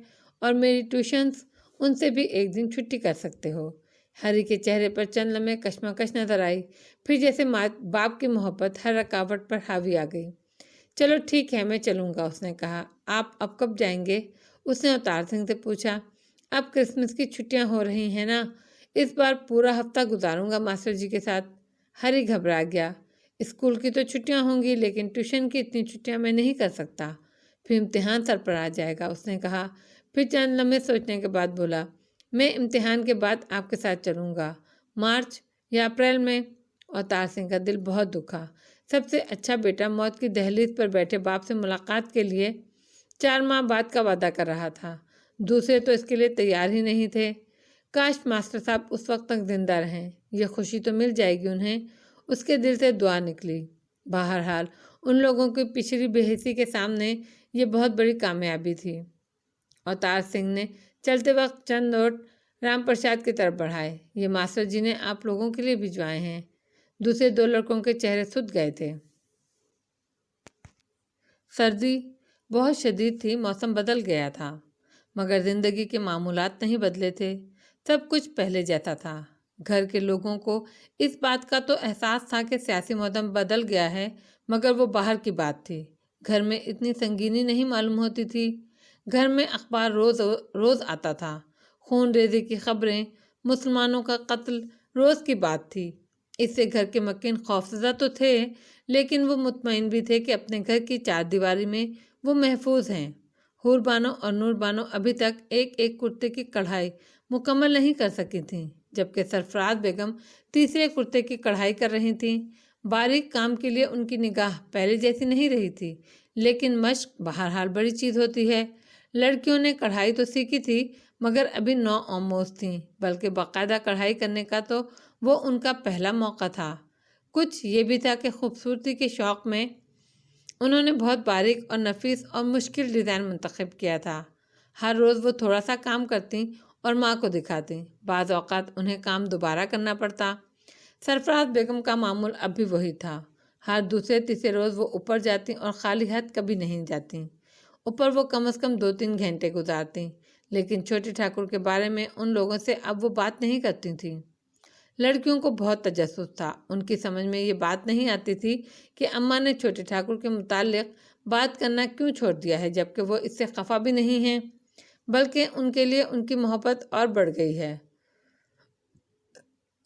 اور میری ٹیوشنز، ان سے بھی ایک دن چھٹی کر سکتے ہو۔ ہری کے چہرے پر چند لمحے کشمکش نظر آئی، پھر جیسے باپ کی محبت ہر رکاوٹ پر حاوی آ گئی۔ چلو ٹھیک ہے، میں چلوں گا، اس نے کہا۔ آپ اب کب جائیں گے؟ اس نے اوتار سنگھ سے پوچھا۔ اب کرسمس کی چھٹیاں ہو رہی ہیں نا، اس بار پورا ہفتہ گزاروں گا ماسٹر جی کے ساتھ۔ ہری گھبرا گیا۔ اسکول کی تو چھٹیاں ہوں گی، لیکن ٹیوشن کی اتنی چھٹیاں میں نہیں کر سکتا، پھر امتحان سر پر آ جائے گا، اس نے کہا۔ پھر چند لمحے سوچنے کے بعد بولا، میں امتحان کے بعد آپ کے ساتھ چلوں گا، مارچ یا اپریل میں۔ اوتار سنگھ کا دل بہت دکھا۔ سب سے اچھا بیٹا موت کی دہلیز پر بیٹھے باپ سے ملاقات کے لیے 4 ماہ بعد کا وعدہ کر رہا تھا، دوسرے تو اس کے لیے تیار ہی نہیں تھے۔ کاش ماسٹر صاحب اس وقت تک زندہ رہیں، یہ خوشی تو مل جائے گی انہیں، اس کے دل سے دعا نکلی۔ بہرحال ان لوگوں کی پچھلی بے حسی کے سامنے یہ بہت بڑی کامیابی تھی۔ اوتار سنگھ نے چلتے وقت چند نوٹ رام پرساد کی طرف بڑھائے۔ یہ ماسٹر جی نے آپ لوگوں کے لیے بھجوائے ہیں۔ دوسرے 2 لڑکوں کے چہرے سوج گئے تھے۔ سردی بہت شدید تھی، موسم بدل گیا تھا، مگر زندگی کے معمولات نہیں بدلے تھے، سب کچھ پہلے جیسا تھا۔ گھر کے لوگوں کو اس بات کا تو احساس تھا کہ سیاسی موسم بدل گیا ہے، مگر وہ باہر کی بات تھی، گھر میں اتنی سنگینی نہیں معلوم ہوتی تھی۔ گھر میں اخبار روز آتا تھا، خون ریزی کی خبریں، مسلمانوں کا قتل روز کی بات تھی۔ اس سے گھر کے مکین خوفزدہ تو تھے، لیکن وہ مطمئن بھی تھے کہ اپنے گھر کی 4 دیواری میں وہ محفوظ ہیں۔ حور بانو اور نور بانو ابھی تک ایک کرتے کی کڑھائی مکمل نہیں کر سکی تھیں، جبکہ سرفراز بیگم تیسرے کرتے کی کڑھائی کر رہی تھیں۔ باریک کام کے لیے ان کی نگاہ پہلے جیسی نہیں رہی تھی، لیکن مشق بہرحال بڑی چیز ہوتی ہے۔ لڑکیوں نے کڑھائی تو سیکھی تھی، مگر ابھی نو آموز تھیں، بلکہ باقاعدہ کڑھائی کرنے کا تو وہ ان کا پہلا موقع تھا۔ کچھ یہ بھی تھا کہ خوبصورتی کے شوق میں انہوں نے بہت باریک اور نفیس اور مشکل ڈیزائن منتخب کیا تھا۔ ہر روز وہ تھوڑا سا کام کرتیں اور ماں کو دکھاتیں۔ بعض اوقات انہیں کام دوبارہ کرنا پڑتا۔ سرفراز بیگم کا معمول اب بھی وہی تھا۔ ہر دوسرے تیسرے روز وہ اوپر جاتیں اور خالی ہاتھ کبھی نہیں جاتیں۔ اوپر وہ کم از کم 2-3 گھنٹے گزارتیں، لیکن چھوٹے ٹھاکر کے بارے میں ان لوگوں سے اب وہ بات نہیں کرتی تھیں۔ لڑکیوں کو بہت تجسس تھا۔ ان کی سمجھ میں یہ بات نہیں آتی تھی کہ اماں نے چھوٹے ٹھاکر کے متعلق بات کرنا کیوں چھوڑ دیا ہے، جبکہ وہ اس سے خفا بھی نہیں ہیں، بلکہ ان کے لیے ان کی محبت اور بڑھ گئی ہے۔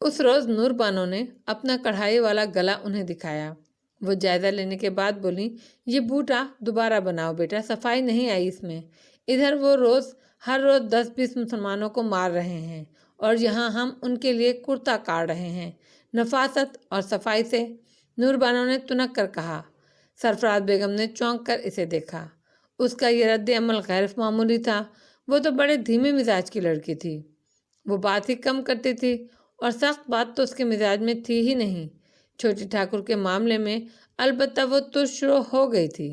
اس روز نور بانو نے اپنا کڑھائی والا گلا انہیں دکھایا۔ وہ جائزہ لینے کے بعد بولی، یہ بوٹا دوبارہ بناؤ بیٹا، صفائی نہیں آئی اس میں۔ ادھر وہ ہر روز 10-20 مسلمانوں کو مار رہے ہیں اور یہاں ہم ان کے لیے کرتا کاٹ رہے ہیں۔ نفاست اور صفائی سے، نور بانو نے تنک کر کہا۔ سرفراز بیگم نے چونک کر اسے دیکھا۔ اس کا یہ رد عمل غیر معمولی تھا۔ وہ تو بڑے دھیمے مزاج کی لڑکی تھی۔ وہ بات ہی کم کرتی تھی اور سخت بات تو اس کے مزاج میں تھی ہی نہیں۔ چھوٹی ٹھاکر کے معاملے میں البتہ وہ ترشرو ہو گئی تھی۔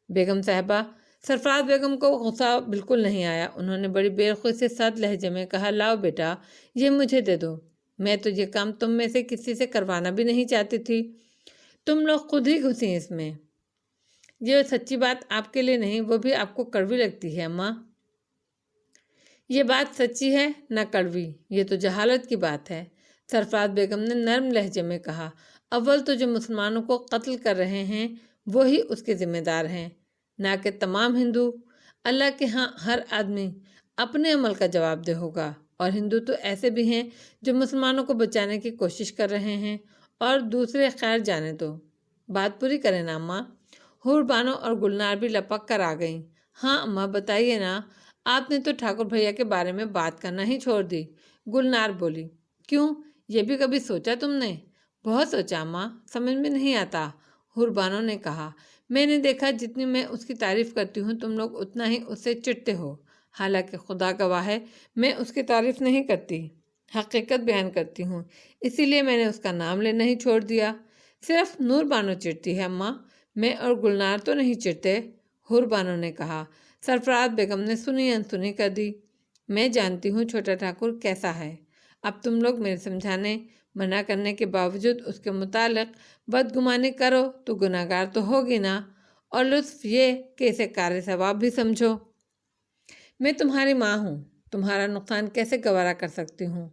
بیگم صاحبہ، سرفراز بیگم کو غصہ بالکل نہیں آیا۔ انہوں نے بڑی بےرخی سے سرد لہجے میں کہا، لاؤ بیٹا، یہ مجھے دے دو۔ میں تو یہ کام تم میں سے کسی سے کروانا بھی نہیں چاہتی تھی۔ تم لوگ خود ہی گھسیں اس میں۔ یہ سچی بات آپ کے لیے نہیں، وہ بھی آپ کو کڑوی لگتی ہے اماں۔ یہ بات سچی ہے نہ کڑوی، یہ تو جہالت کی بات ہے۔ سرفراز بیگم نے نرم لہجے میں کہا، اول تو جو مسلمانوں کو قتل کر رہے ہیں وہی اس کے ذمہ دار ہیں، نہ کہ تمام ہندو۔ اللہ کے ہاں ہر آدمی اپنے عمل کا جواب دہ ہوگا، اور ہندو تو ایسے بھی ہیں جو مسلمانوں کو بچانے کی کوشش کر رہے ہیں، اور دوسرے خیر جانے دو۔ بات پوری کریں نا اماں۔ حور بانو اور گلنار بھی لپک کر آ گئیں۔ ہاں اماں بتائیے نا، آپ نے تو ٹھاکر بھیا کے بارے میں بات کرنا ہی چھوڑ دی۔ گلنار بولی، کیوں، یہ بھی کبھی سوچا تم نے؟ بہت سوچا اماں، سمجھ میں نہیں آتا۔ حور بانو نے کہا، میں نے دیکھا جتنی میں اس کی تعریف کرتی ہوں تم لوگ اتنا ہی اس سے چڑھتے ہو۔ حالانکہ خدا گواہ ہے میں اس کی تعریف نہیں کرتی، حقیقت بیان کرتی ہوں، اسی لیے میں نے اس کا نام لینا ہی چھوڑ دیا۔ صرف نور بانو چڑھتی ہے اماں، میں اور گلنار تو نہیں چڑھتے، حور بانو نے کہا۔ سرفراز بیگم نے سنی انسنی کر دی، میں جانتی ہوں چھوٹا ٹھاکر کیسا ہے۔ اب تم لوگ میرے سمجھانے منع کرنے کے باوجود اس کے متعلق بدگمانی کرو تو گناہگار تو ہوگی نا، اور لطف یہ کہ اسے کار ثواب بھی سمجھو۔ میں تمہاری ماں ہوں، تمہارا نقصان کیسے گوارا کر سکتی ہوں،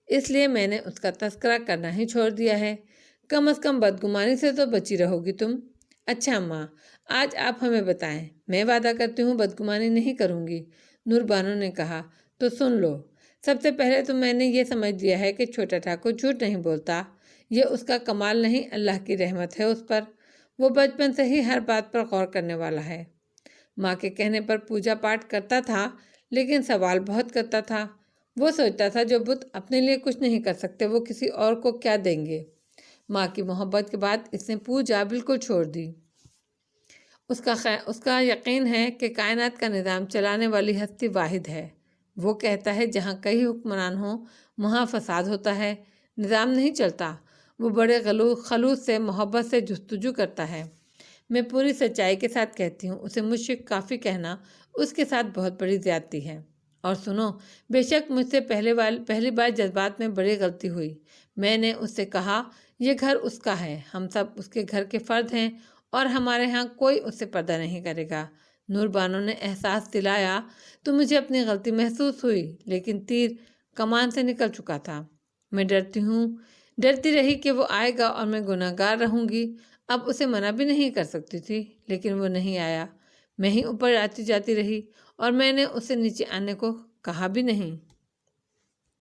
اس لیے میں نے اس کا تذکرہ کرنا ہی چھوڑ دیا ہے۔ کم از کم بدگمانی سے تو بچی رہو گی تم۔ اچھا اماں، آج آپ ہمیں بتائیں، میں وعدہ کرتی ہوں بدگمانی نہیں کروں گی۔ نور بانو نے کہا، تو سن لو۔ سب سے پہلے تو میں نے یہ سمجھ لیا ہے کہ چھوٹا ٹھاکر جھوٹ نہیں بولتا، یہ اس کا کمال نہیں، اللہ کی رحمت ہے اس پر۔ وہ بچپن سے ہی ہر بات پر غور کرنے والا ہے۔ ماں کے کہنے پر پوجا پاٹ کرتا تھا، لیکن سوال بہت کرتا تھا۔ وہ سوچتا تھا جو بت اپنے لیے کچھ نہیں کر سکتے وہ کسی اور کو کیا دیں گے۔ ماں کی محبت کے بعد اس نے پوجا بالکل چھوڑ دی۔ اس کا یقین ہے کہ کائنات کا نظام چلانے والی ہستی واحد ہے۔ وہ کہتا ہے جہاں کئی حکمران ہوں وہاں فساد ہوتا ہے، نظام نہیں چلتا۔ وہ بڑے خلوص سے محبت سے جستجو کرتا ہے۔ میں پوری سچائی کے ساتھ کہتی ہوں، اسے مشرک کافر کہنا اس کے ساتھ بہت بڑی زیادتی ہے۔ اور سنو، بے شک مجھ سے پہلی بار جذبات میں بڑی غلطی ہوئی۔ میں نے اس سے کہا یہ گھر اس کا ہے، ہم سب اس کے گھر کے فرد ہیں اور ہمارے ہاں کوئی اس سے پردہ نہیں کرے گا۔ نور بانو نے احساس دلایا، تو مجھے اپنی غلطی محسوس ہوئی، لیکن تیر کمان سے نکل چکا تھا۔ میں ڈرتی رہی کہ وہ آئے گا اور میں گناہگار رہوں گی۔ اب اسے منع بھی نہیں کر سکتی تھی، لیکن وہ نہیں آیا۔ میں ہی اوپر آتی جاتی رہی اور میں نے اسے نیچے آنے کو کہا بھی نہیں۔